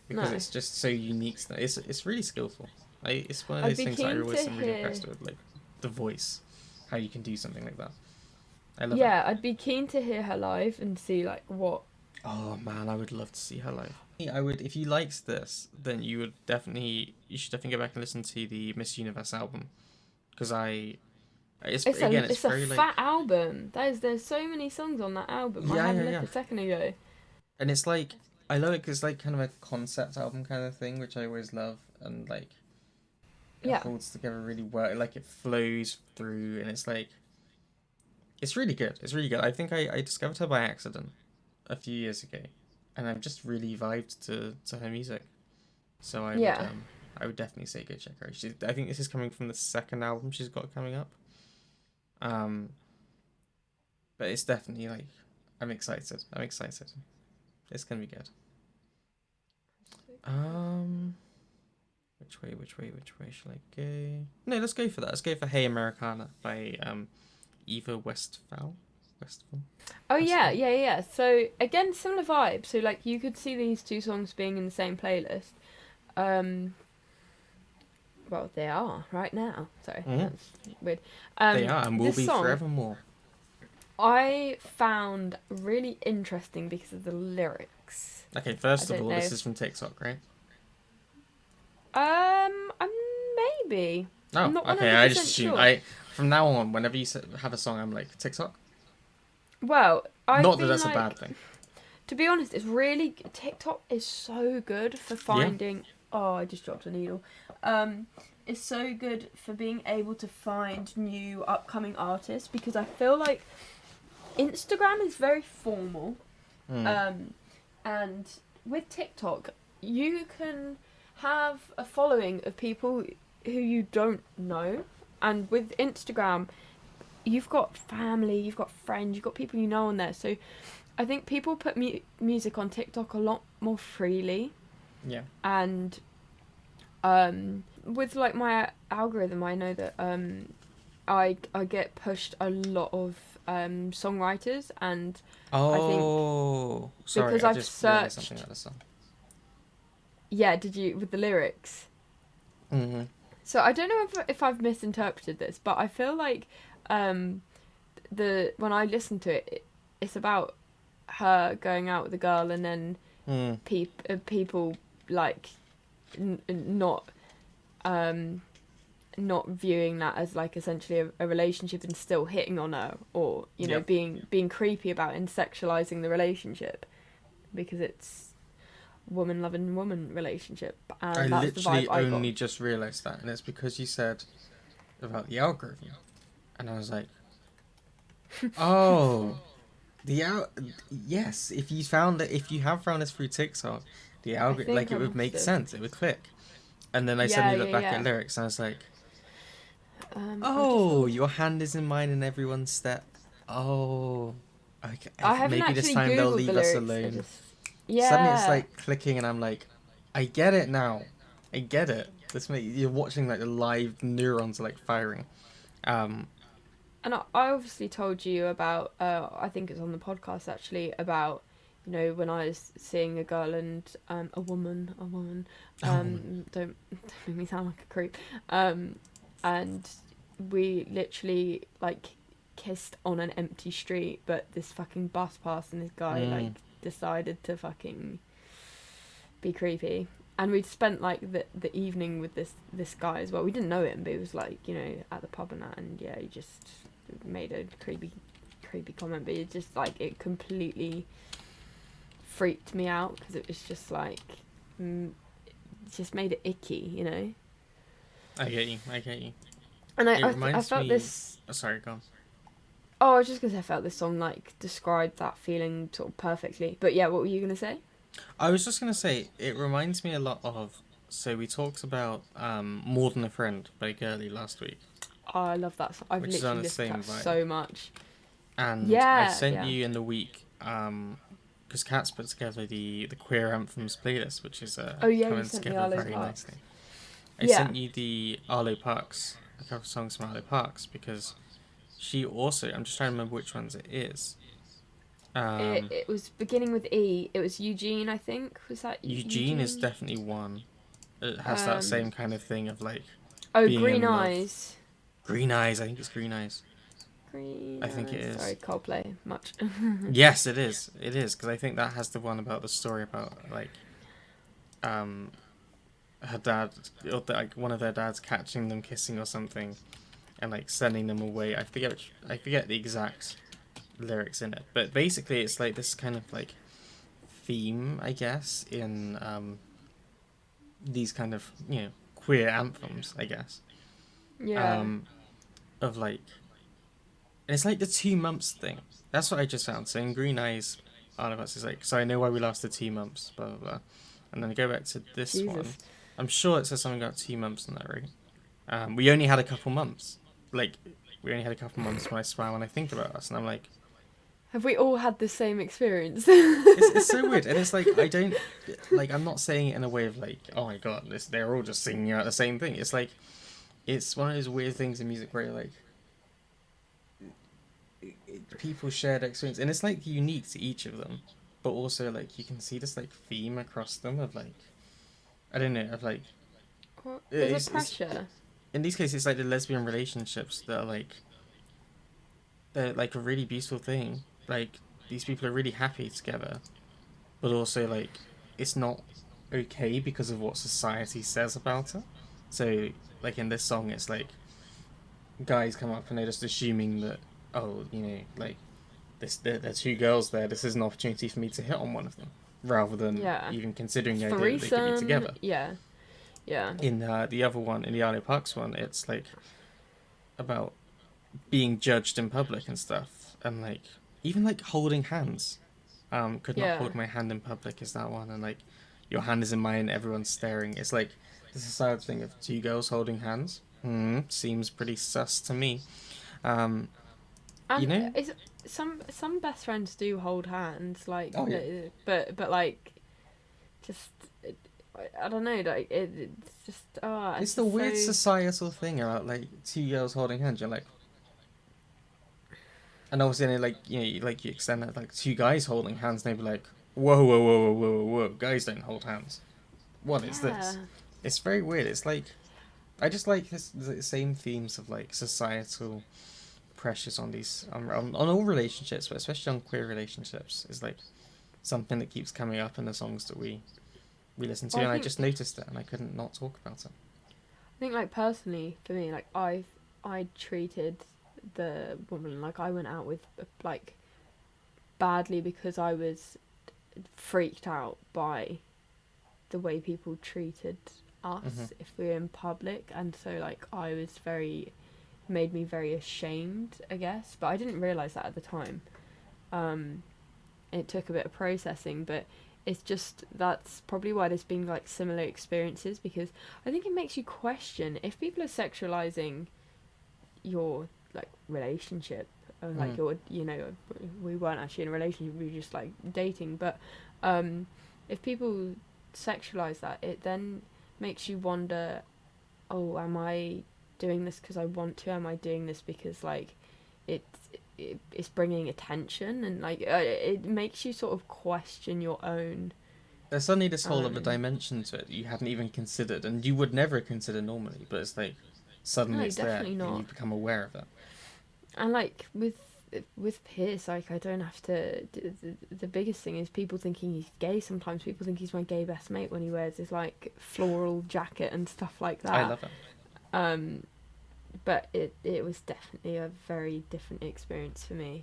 because it's just so unique. It's really skillful. It's one of those things I always am really impressed with, like the voice, how you can do something like that. I love it. Yeah, I'd be keen to hear her live and see like what. Oh man, I would love to see her live. I would, if you liked this, then you should definitely go back and listen to the Miss Universe album, because It's a fat album. There's so many songs on that album. I had a look a second ago. And it's like, I love it because it's like kind of a concept album kind of thing, which I always love, and like, it holds together really well. Like, it flows through, and it's like, it's really good. It's really good. I think I discovered her by accident a few years ago, and I've just really vibed to her music. So I would definitely say go check her. I think this is coming from the second album she's got coming up. But it's definitely like, I'm excited. It's gonna be good. Which way shall I go? No, let's go for that. Let's go for Hey Americana by Eva Westphal. Oh yeah. So again, similar vibe. So like you could see these two songs being in the same playlist. Well, they are right now. Sorry, that's weird. They are, and will be song, forevermore. I found really interesting because of the lyrics. Okay, first of all, this is from TikTok, right? Maybe. Oh, I'm not okay. I just 100% assume. sure. From now on, whenever you have a song, I'm like TikTok. Well, not that that's a bad thing. To be honest, it's really TikTok is so good for finding. Yeah. Oh, I just dropped a needle. It's so good for being able to find new upcoming artists because I feel like Instagram is very formal, and with TikTok you can have a following of people who you don't know, and with Instagram you've got family, you've got friends, you've got people you know on there. So I think people put music on TikTok a lot more freely. Yeah. And with like my algorithm, I know that I get pushed a lot of songwriters, and I think sorry, because I've searched something about the song. Yeah, did you with the lyrics? Mm-hmm. So I don't know if I've misinterpreted this, but I feel like when I listen to it, it's about her going out with a girl, and then people like not viewing that as like essentially a relationship and still hitting on her, or you know being creepy about it and sexualizing the relationship because it's woman loving woman relationship. And I that's literally the vibe only just realised that, and it's because you said about the algorithm, and I was like, oh, yes. If you have found this through TikTok, the algorithm, like, it would make sense. It would click, and then I suddenly looked back at lyrics, and I was like, your hand is in mine and everyone's step. Oh, okay. I haven't maybe actually this time Googled they'll leave the us lyrics, alone. Yeah. Suddenly it's like clicking, and I'm like, I get it now. I get it. You're watching like the live neurons are like firing. And I obviously told you about. I think it's on the podcast actually about, you know, when I was seeing a girl and a woman. Don't make me sound like a creep. And we literally like kissed on an empty street, but this fucking bus passed and this guy like decided to fucking be creepy. And we'd spent like the evening with this guy as well. We didn't know him, but he was like, you know, at the pub and that, and yeah, he just made a creepy comment, but it just like it completely freaked me out because it was just like it just made it icky, you know. I get you. And I felt this. Oh, sorry, go on. Oh, I was just gonna say I felt this song like described that feeling sort of perfectly. But yeah, what were you gonna say? I was just gonna say it reminds me a lot of. So we talked about More Than a Friend by Girly last week. Oh, I love that song. I've literally listened to that so much. And I sent you in the week because Kat's put together the Queer Anthems playlist, which is coming together very nicely. I sent you the Arlo Parks, a couple of songs from Arlo Parks, because she also, I'm just trying to remember which ones it is. It was beginning with E. It was Eugene, I think. Was that Eugene? Is definitely one. It has that same kind of thing of like. Green Eyes. Green Eyes, I think it's Green Eyes. I think it is. Sorry, Coldplay. Much. Yes, it is. It is, because I think that has the one about the story about like, her dad, or like one of their dads catching them kissing or something, and like sending them away. I forget the exact lyrics in it, but basically it's like this kind of like theme, I guess, in these kind of, you know, queer anthems, I guess. Yeah. Of like, it's like the 2 months thing. That's what I just found. So in Green Eyes, all of us is like, so I know why we lasted 2 months, blah blah blah, and then I go back to this one. I'm sure it says something about 2 months on that, right? We only had a couple months. Like, we only had a couple months when I smile when I think about us, and I'm like, Have we all had the same experience? It's so weird, and it's like I don't like. I'm not saying it in a way of like, oh my god, they're all just singing out the same thing. It's like, it's one of those weird things in music where like people shared experience, and it's like unique to each of them, but also like you can see this like theme across them of like, I don't know, of like. There's a pressure. In these cases, it's like the lesbian relationships that are like. They're like a really beautiful thing. Like, these people are really happy together, but also like it's not okay because of what society says about it. So like in this song, it's like guys come up and they're just assuming that, oh, you know, like there are two girls there, this is an opportunity for me to hit on one of them, rather than even considering the idea that they could be together. Yeah. In the other one, in the Arlo Parks one, it's like about being judged in public and stuff, and like even like holding hands. Could not hold my hand in public is that one, and like your hand is in mine, everyone's staring. It's like the societal thing of two girls holding hands. Seems pretty sus to me. And you know, some best friends do hold hands, like, but like, just I don't know, like it's just it's the weird societal thing about like two girls holding hands. You're like. And obviously, like, you know, like you extend that, like two guys holding hands, and they'd be like, whoa, whoa, whoa, whoa, whoa, whoa, guys don't hold hands. What is this? It's very weird. It's like, I just like the same themes of like societal pressures on these, on all relationships, but especially on queer relationships, is like something that keeps coming up in the songs that we listen to, and I just noticed it, and I couldn't not talk about it. I think, like, personally, for me, like, I treated the woman like I went out with like badly because I was freaked out by the way people treated us if we were in public, and so like I was made me very ashamed, I guess, but I didn't realise that at the time. It took a bit of processing, but it's just that's probably why there's been like similar experiences, because I think it makes you question if people are sexualizing your like relationship, or like your, you know, we weren't actually in a relationship, we were just like dating, but if people sexualize that, it then makes you wonder, oh, am I doing this because I want to? Am I doing this because like it's bringing attention? And like it makes you sort of question your own. There's suddenly this whole other dimension to it that you hadn't even considered, and you would never consider normally, but it's like suddenly it's there, and you become aware of it. And like with Pierce, like I don't have to. The biggest thing is people thinking he's gay. Sometimes people think he's my gay best mate when he wears his like floral jacket and stuff like that. I love it. But it was definitely a very different experience for me.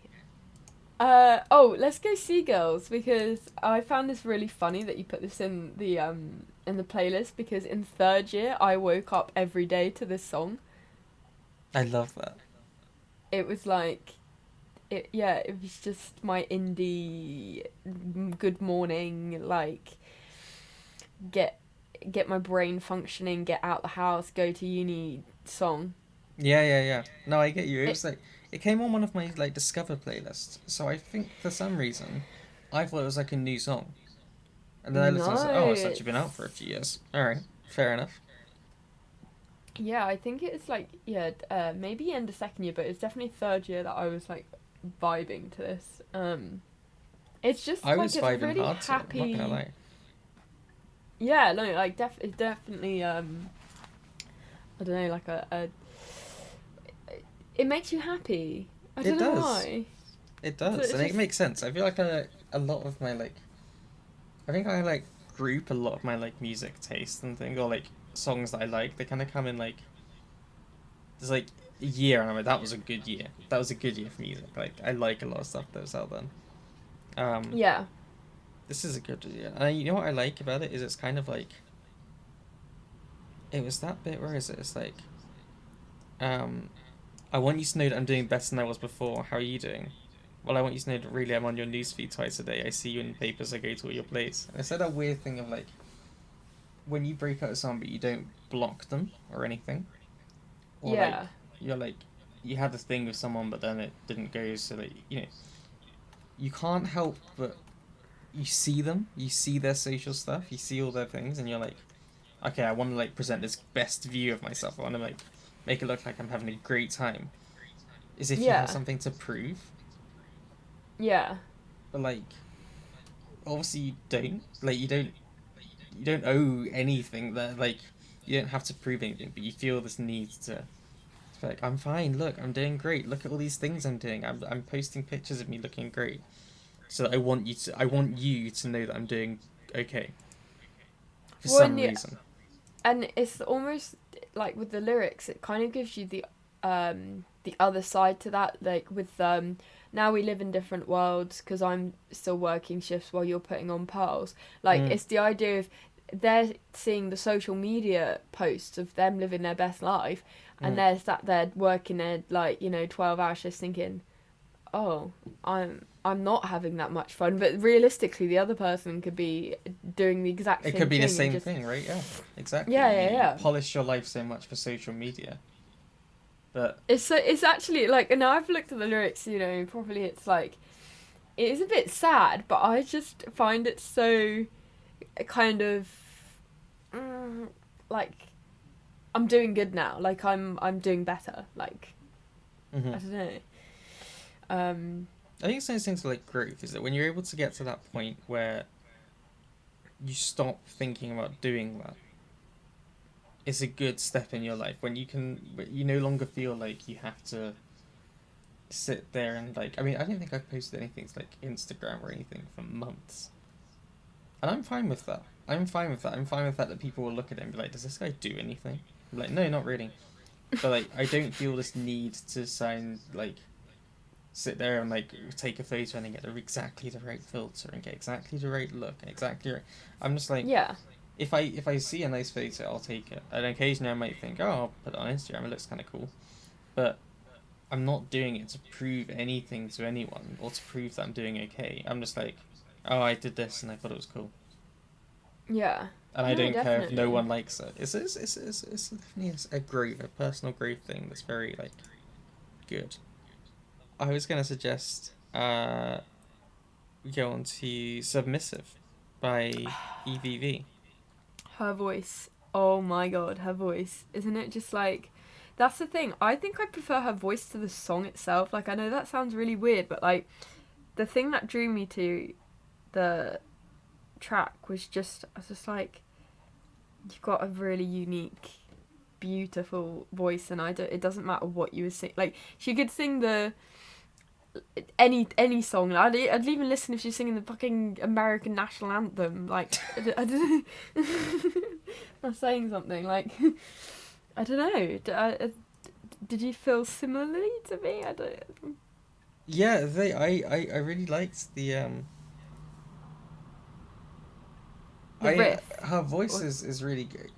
Let's go Seagulls, because I found this really funny that you put this in the playlist, because in third year I woke up every day to this song. I love that. It was like, it was just my indie good morning, like get my brain functioning, get out the house, go to uni song. Yeah. No, I get you. It was like, it came on one of my like Discover playlists, so I think for some reason I thought it was like a new song, and then I listened and I was like, oh, it's actually been out for a few years. All right, fair enough. Yeah, I think it's like maybe end of second year, but it's definitely third year that I was like vibing to this. It's just I was vibing really hard happy. To it, I'm not gonna lie. Yeah, no, like it's definitely I don't know, like a it makes you happy. I don't know why. It does, and it makes sense. I feel like a lot of my like, I think I like group a lot of my like music taste and thing, or like songs that I like. They kind of come in like, there's like a year, and I'm like, that was a good year. That was a good year for music. Like I like a lot of stuff that was out then. Yeah. This is a good year, and you know what I like about it is it's kind of like. It was that bit. Where is it? It's like, I want you to know that I'm doing better than I was before. How are you doing? Well, I want you to know that really I'm on your newsfeed twice a day. I see you in the papers. I go to all your plays. And it's like that weird thing of like, when you break out a song but you don't block them or anything. Or like, you're like, you had this thing with someone but then it didn't go, so that, you know. you can't help but you see them, you see their social stuff, you see all their things, and you're like, okay, I want to like present this best view of myself. I want to like make it look like I'm having a great time. Is if you have something to prove. Yeah. But like, obviously you don't. Like you don't owe anything. That like you don't have to prove anything, but you feel this need to be like, I'm fine. Look, I'm doing great. Look at all these things I'm doing. I'm posting pictures of me looking great. So I want you to know that I'm doing okay. For some reason. And it's almost like with the lyrics, it kind of gives you the other side to that. Like with now we live in different worlds because I'm still working shifts while you're putting on pearls. Like it's the idea of they're seeing the social media posts of them living their best life, and they're sat there working their 12-hour shifts thinking, oh, I'm not having that much fun, but realistically the other person could be doing the exact same thing. It could be the same thing, right? Yeah, exactly. Yeah. You polish your life so much for social media. But it's actually like, and now I've looked at the lyrics, properly, it's like, it is a bit sad, but I just find it so kind of like I'm doing good now, like I'm doing better, like I don't know. I think it's those things like growth is that when you're able to get to that point where you stop thinking about doing that, it's a good step in your life when you no longer feel like you have to sit there and like, I mean, I don't think I've posted anything to like Instagram or anything for months, and I'm fine with that. I'm fine with that people will look at it and be like, does this guy do anything? I'm like, no, not really. But like, I don't feel this need to sit there and like take a photo and get exactly the right filter and get exactly the right look and exactly right. I'm just like, yeah. If I see a nice photo, I'll take it. And occasionally I might think, oh, I'll put it on Instagram. It looks kind of cool, but I'm not doing it to prove anything to anyone or to prove that I'm doing okay. I'm just like, oh, I did this and I thought it was cool. Yeah. And I don't care if no one likes it. It's definitely a personal growth thing that's very like good. I was gonna suggest we go on to Submissive by EVV. Her voice. Oh my god, her voice. Isn't it just like, that's the thing. I think I prefer her voice to the song itself. Like, I know that sounds really weird, but like the thing that drew me to the track was just, I was just like, you've got a really unique, beautiful voice, and it doesn't matter what you were singing. Like, she could sing any song. I'd even listen if she's singing the fucking American national anthem. Like, I don't know. I'm saying something like, I don't know. Did you feel similarly to me? I don't. Yeah, I really liked the riff. Her voice is really good.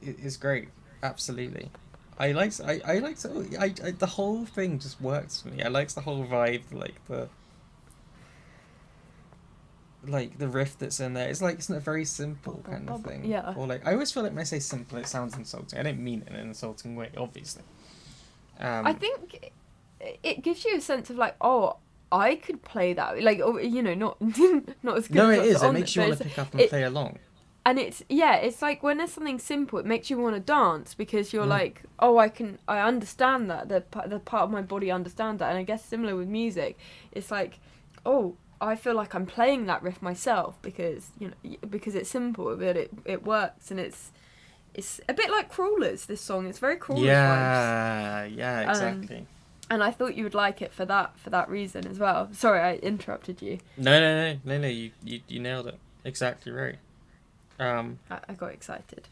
Is great. Absolutely. I liked the whole thing just works for me. I liked the whole vibe, like the riff that's in there. It's like, it's a very simple kind of thing. Yeah. Or like, I always feel like when I say simple, it sounds insulting. I don't mean it in an insulting way, obviously. I think it gives you a sense of like, oh, I could play that. Like, not not as good. No, as it is. It on makes you want to pick up and play along. And it's like when there's something simple, it makes you want to dance because you're like, oh, I understand that. The part of my body understands that. And I guess similar with music, it's like, oh, I feel like I'm playing that riff myself because it's simple, but it works, and it's a bit like Crawlers. This song, it's very Crawlers vibes. Yeah, exactly. And I thought you would like it for that reason as well. Sorry, I interrupted you. No. You nailed it. Exactly right. I got excited.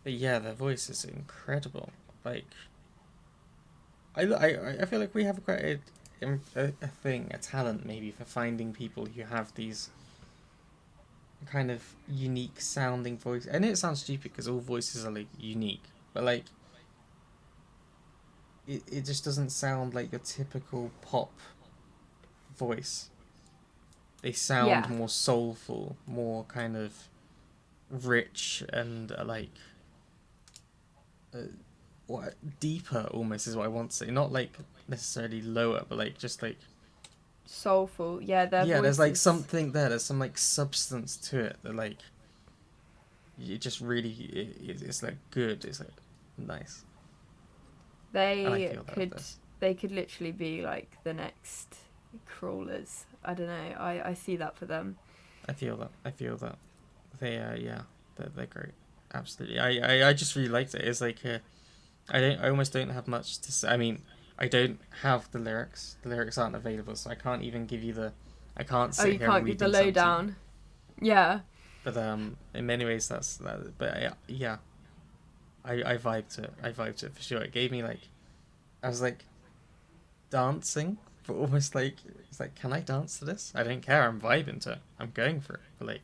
But yeah, their voice is incredible. Like, I feel like we have quite a talent maybe for finding people who have these kind of unique sounding voices. I know it sounds stupid because all voices are like unique, but like it just doesn't sound like your typical pop voice. They sound more soulful, more kind of rich and deeper almost is what I want to say. Not like necessarily lower, but like just like soulful. Yeah, their yeah, there's like voices- something there. There's some like substance to it that like it just really it's like good. It's like nice. And I They feel that could with this. they could literally be like the next Crawlers. I don't know. I see that for them. I feel that they yeah they're great. Absolutely. I just really liked it. It's like I almost don't have much to say. I mean, I don't have the lyrics. The lyrics aren't available, so I can't even give you the. I can't sit Oh, you here can't and give read the them something. lowdown. Yeah. But in many ways that's that. But yeah, I vibed to it. I vibed to it for sure. It gave me like, I was like, dancing, but almost like it's like, can I dance to this? I don't care. I'm vibing to it. I'm going for it. But like,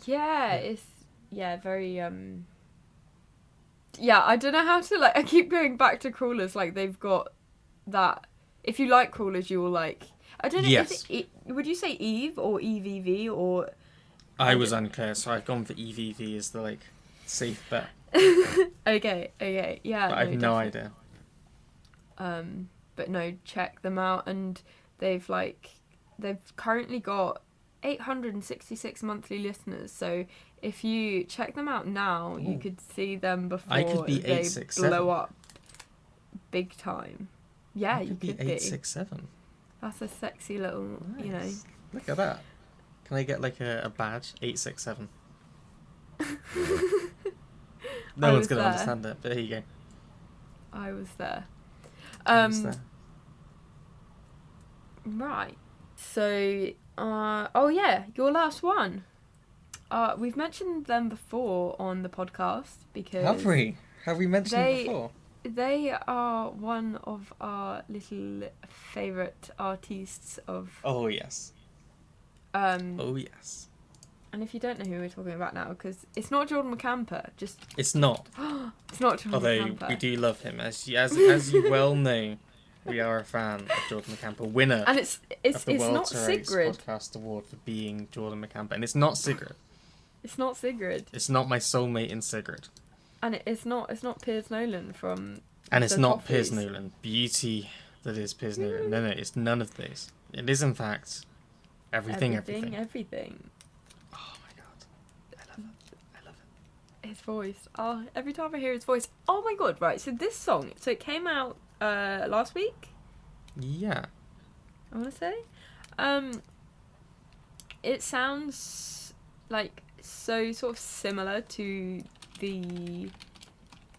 Yeah, it's very yeah, I don't know how to like I keep going back to Crawlers, like they've got that if you like Crawlers you will like I don't know Yes. would you say Eve or EVV or I was unclear, so I've gone for EVV as the like safe bet. okay, yeah. But I have no definitely. idea. But no, check them out, and they've currently got 866 monthly listeners. So if you check them out now, you Ooh. could see them before I could be they 867. blow up big time. Yeah, I you could be could be. 867. That's a sexy little, you know. Nice. Look at that. Can I get like a badge? 867. No I one's was gonna there. understand it, but there you go. I was there. I was there. Right. So, oh yeah, your last one. We've mentioned them before on the podcast because Have we? Have we mentioned they- it before? they are one of our little favourite artists of Oh yes. and Oh yes. if you don't know who we're talking about now, because it's not Jordan McCamper, just It's not. it's not Jordan Although McCamper. we do love him, as you well know, we are a fan of Jordan McCamper, winner And it's of the World not to Race Sigrid. Podcast Award for being Jordan McCamper, and it's not Sigrid. It's not Sigrid, It's not my soulmate in Sigrid, and it's not Piers Nolan from. and it's The not Piers Toffees. Nolan. Beauty that is Piers Nolan. No, it's none of these. It is in fact everything. Everything. Oh my god, I love it. His voice. Oh, every time I hear his voice. Oh my god! Right. So this song. So it came out last week. Yeah. I want to say. It sounds like so sort of similar to the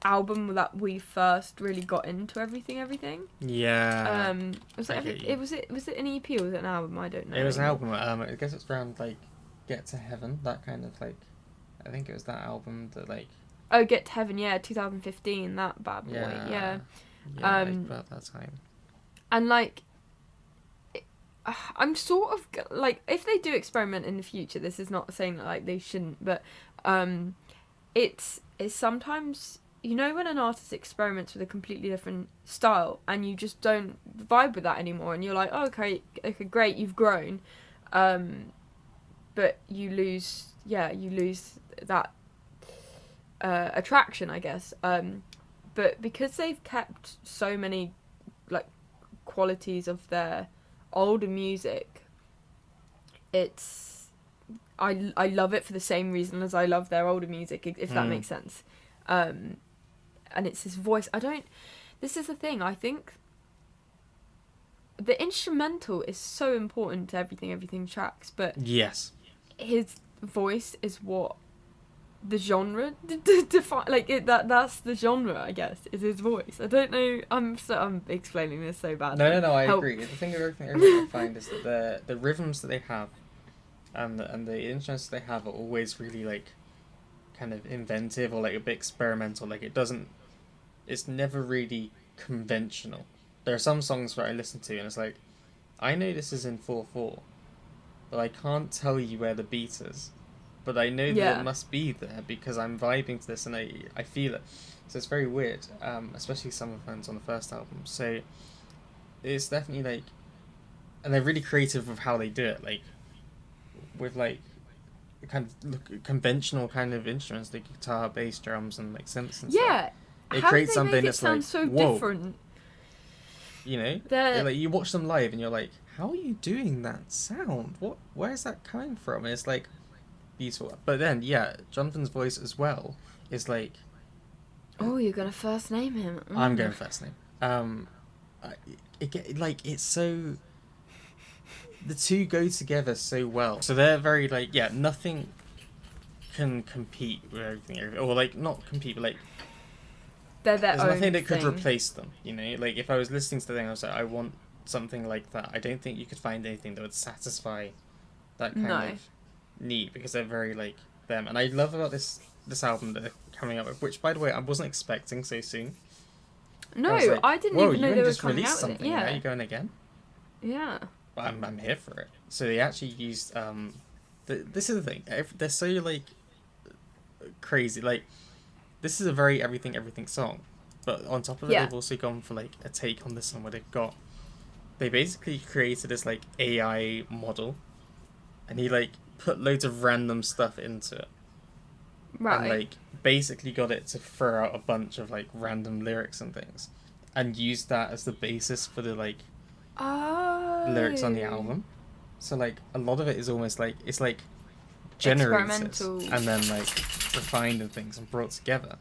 album that we first really got into everything. Yeah. Was I it, get you. was it an EP or was it an album? I don't know. It was an album. I guess it's around like Get to Heaven. That kind of like. I think it was that album that like. Oh, Get to Heaven, yeah, 2015, that bad boy, yeah. Yeah. Um, About that time. And like, I'm sort of like, if they do experiment in the future, this is not saying that like they shouldn't, but it's sometimes, you know, when an artist experiments with a completely different style and you just don't vibe with that anymore, and you're like, oh, okay, great, you've grown, but you lose that attraction, I guess. But because they've kept so many like qualities of their older music, I love it for the same reason as I love their older music, if that makes sense. And it's his voice. This is the thing, I think the instrumental is so important to everything tracks, but Yes. his voice is what the genre define, like that's the genre, I guess, is his voice. I don't know, I'm explaining this so bad. No, I Help. agree. The thing I find is that the rhythms that they have and the instruments they have are always really like kind of inventive or like a bit experimental. Like it's never really conventional. There are some songs where I listen to and it's like, I know this is in 4/4, but I can't tell you where the beat is. But I know that Yeah. it must be there because I'm vibing to this and I feel it. So it's very weird, especially Summer Friends on the first album. So it's definitely like, and they're really creative with how they do it, like with like kind of conventional kind of instruments like guitar, bass, drums, and like synths and stuff. Yeah. It How creates do they something make it that's sound like, so whoa. different? You know, They're- like you watch them live and you're like, how are you doing that sound? Where is that coming from? It's like beautiful. But then, yeah, Jonathan's voice as well is like. Oh, you're gonna first name him. I'm going first name. It's so. The two go together so well. So they're very like, yeah, nothing can compete with everything, or like not compete, but like They're their there's own nothing that could thing. replace them. You know, like if I was listening to them, I was like, I want something like that. I don't think you could find anything that would satisfy that kind of need, because they're very like them. And I love about this album that they're coming up with, which by the way I wasn't expecting so soon. No, I, like, I didn't even know they were just coming released out with it. something. Yeah. Now you're going again. Yeah. But I'm here for it. So they actually used this is the thing. They're so like crazy. Like this is a very everything song, but on top of it, Yeah. they've also gone for like a take on this song where they basically created this like AI model, and he like put loads of random stuff into it, Right. and like basically got it to throw out a bunch of like random lyrics and things, and used that as the basis for the like lyrics on the album. So like a lot of it is almost like it's like generated Experimental. and then like refined and things and brought together.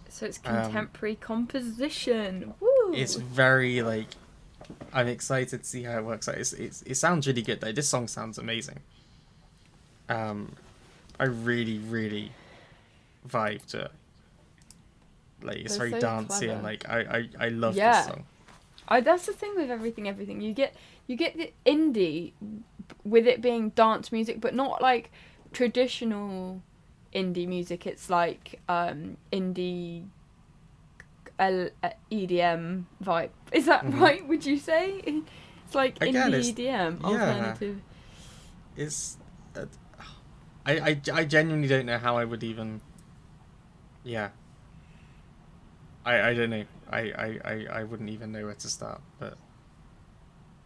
So it's contemporary composition. Woo! It's very like I'm excited to see how it works out. It sounds really good though. This song sounds amazing. I really vibe to it. Like it's They're very so dancey and clever. like I love Yeah. this song. That's the thing with everything. You get the indie with it being dance music, but not like traditional indie music. It's like indie EDM vibe. Is that Mhm. right? Would you say it's like Again, indie it's- EDM yeah. alternative? It's I genuinely don't know how I would even. Yeah. I don't know. I wouldn't even know where to start, but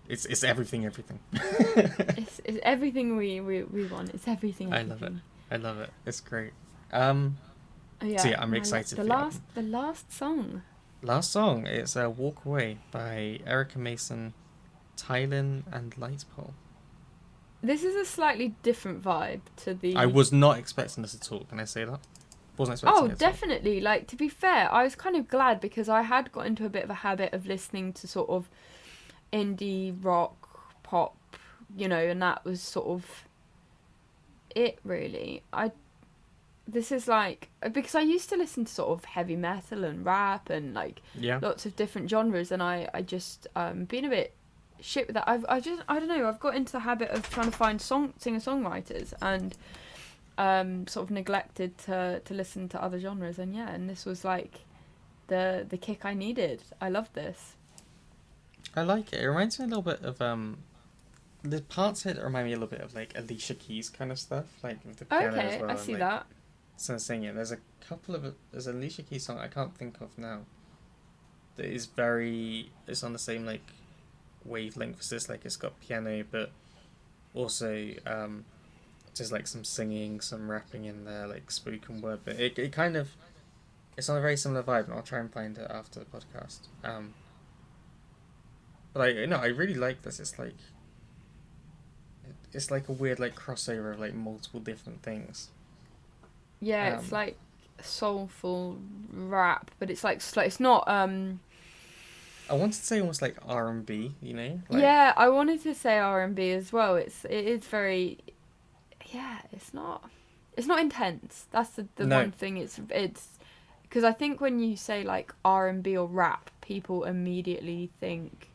it's everything. It's everything we want. It's everything. I love it. I love it. It's great. Yeah, So yeah, I'm excited for the album. The last song. Last song is Walk Away by Erica Mason, Tylin and Lightpole. This is a slightly different vibe to the. I was not expecting this at all. Can I say that? Wasn't expecting Oh, it at all. definitely. Like, to be fair, I was kind of glad because I had got into a bit of a habit of listening to sort of indie rock, pop, and that was sort of it, really. This is like, because I used to listen to sort of heavy metal and rap and like Yeah. lots of different genres, and I just been a bit shit with that. I don't know, I've got into the habit of trying to find singer-songwriters and sort of neglected to listen to other genres, and this was like the kick I needed. I love this. I like it. It reminds me a little bit of the parts of it remind me a little bit of like Alicia Keys kind of stuff, like with the piano as Okay, well. I and, see like, that. some singing. There's an Alicia Keys song I can't think of now that is it's on the same like wavelength as this, like it's got piano but also just like some singing, some rapping in there, like spoken word, but it kind of it's on a very similar vibe, and I'll try and find it after the podcast. But I really like this. It's like a weird like crossover of like multiple different things. Yeah, it's like soulful rap, but it's like it's not. I wanted to say almost like R&B, Like, Yeah, I wanted to say R&B as well. It is very. Yeah, it's not intense. That's the No. one thing. It's because I think when you say like R&B or rap, people immediately think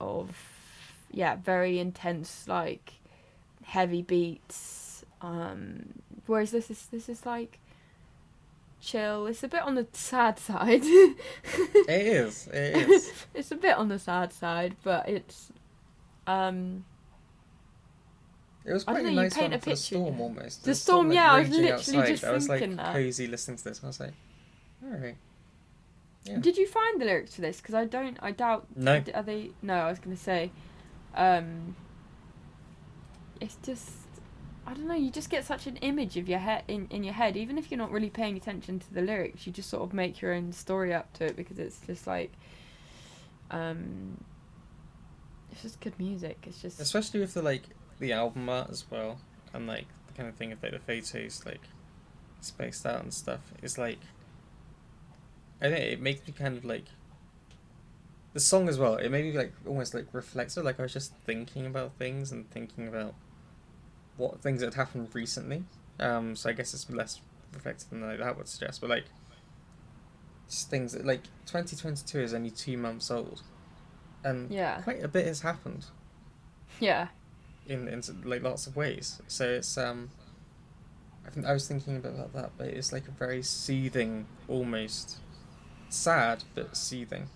of very intense, like heavy beats. Whereas this is like chill. It's a bit on the sad side. It is. It's a bit on the sad side, but it's It was I don't quite a know, you nice paint one a for the picture. storm almost. The storm, yeah, I was raging literally outside. just I was like thinking that. cozy listening to this. I was like, all right. Yeah. Did you find the lyrics for this? Because I doubt. No. Are they? No, I was gonna say. It's just, I don't know. You just get such an image of your head in your head, even if you're not really paying attention to the lyrics. You just sort of make your own story up to it because it's just like, it's just good music. It's just especially with the album art as well, and like the kind of thing of like the photos like spaced out and stuff. It's like, I think it makes me kind of like the song as well. It made me like almost like reflective. Like I was just thinking about things and thinking about what things that had happened recently. So I guess it's less reflective than like that would suggest, but like just things that like 2022 is only 2 months old, and quite a bit has happened. Yeah. In like lots of ways. So it's I was thinking about that, but it's like a very soothing, almost sad but soothing.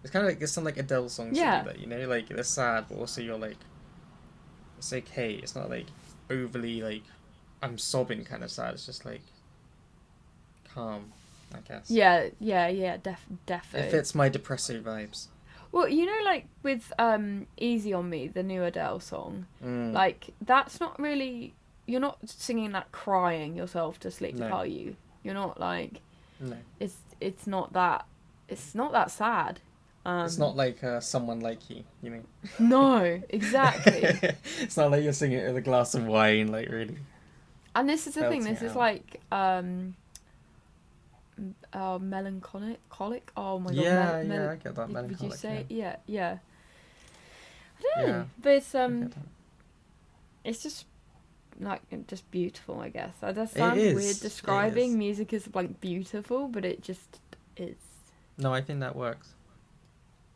It's kind of like some like Adele songs that do that, you know, like they're sad, but also you're like, it's okay. It's not like overly like I'm sobbing kind of sad. It's just like calm, I guess. Yeah, definitely. It fits my depressive vibes. Well, you know, like with Easy on Me, the new Adele song, Mm. like that's not really, you're not singing that crying yourself to sleep, No. are you? You're not like, No. it's not that sad. It's not like Someone Like You, you know. No, exactly. It's not like you're singing it with a glass of wine, like really. And this is the thing. belting This it is out. like melancholic. Oh my god. Yeah, yeah, I get that. Would Melancholic, you say? yeah. Yeah. I don't know, Yeah. but it's I get that. it's just like just beautiful. I guess that sounds is, weird it describing is. music as like beautiful, but it just is. No, I think that works.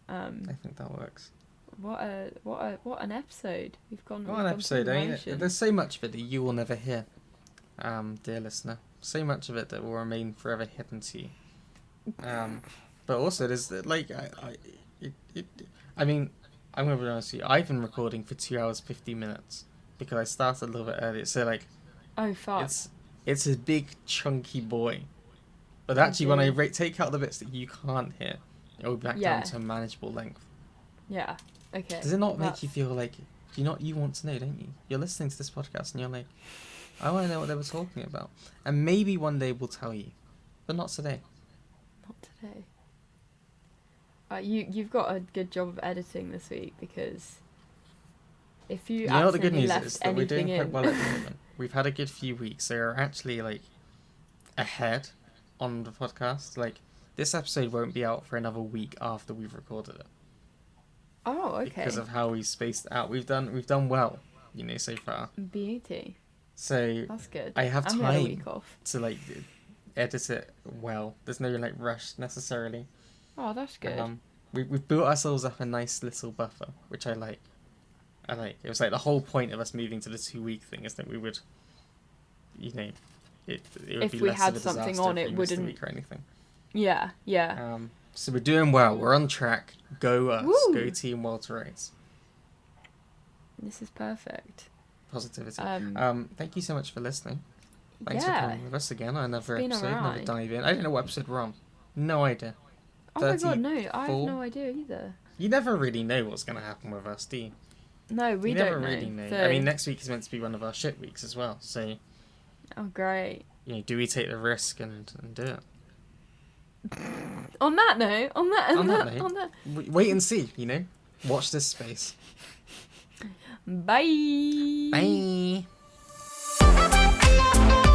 I Um, think that works. what an episode we've gone. What we've an gone through episode, I mean, emotions. there's so much of it that you will never hear, dear listener. So much of it that will remain forever hidden to you. But also there's like I mean, I'm gonna be honest with you. I've been recording for 2 hours 50 minutes because I started a little bit earlier. So like, Oh fuck! it's a big chunky boy. But Oh, actually, when I dear. take out the bits that you can't hear, it'll be back Yeah. down to a manageable length. Yeah. Okay. Does it not make that's- you feel like you want to know, don't you? You're listening to this podcast and you're like, I want to know what they were talking about, and maybe one day we'll tell you, but not today. Not today. You've got a good job of editing this week because if you You know what the good accidentally news left is that we're doing anything quite in, well at the moment. We've had a good few weeks. So we're actually like ahead on the podcast. Like this episode won't be out for another week after we've recorded it. Oh, okay. Because of how we spaced it out. We've done well, so far. Beauty. So That's good. I have And we had a time week off. to like edit it well. There's no like rush necessarily. Oh, that's good. We've built ourselves up a nice little buffer, which I like. It was like the whole point of us moving to the 2-week thing is that we would, it would If be we less had of a something disaster on, if it we missed a wouldn't- week or anything. Yeah, yeah. So we're doing well. We're on track. Go us. Woo! Go Team Walter Rates. This is perfect. Positivity. Um, Thank you so much for listening. Thanks for yeah. coming with us again on another It's been episode, another alright. dive in. I don't know what episode we're on. No idea. Oh my god, no! I 34? have no idea either. You never really know what's going to happen with us, do you? No, we you don't never know. really know. So... I mean, next week is meant to be one of our shit weeks as well. So, Oh, great. do we take the risk and do it? On that note, On that. Wait and see, Watch this space. Bye. Bye.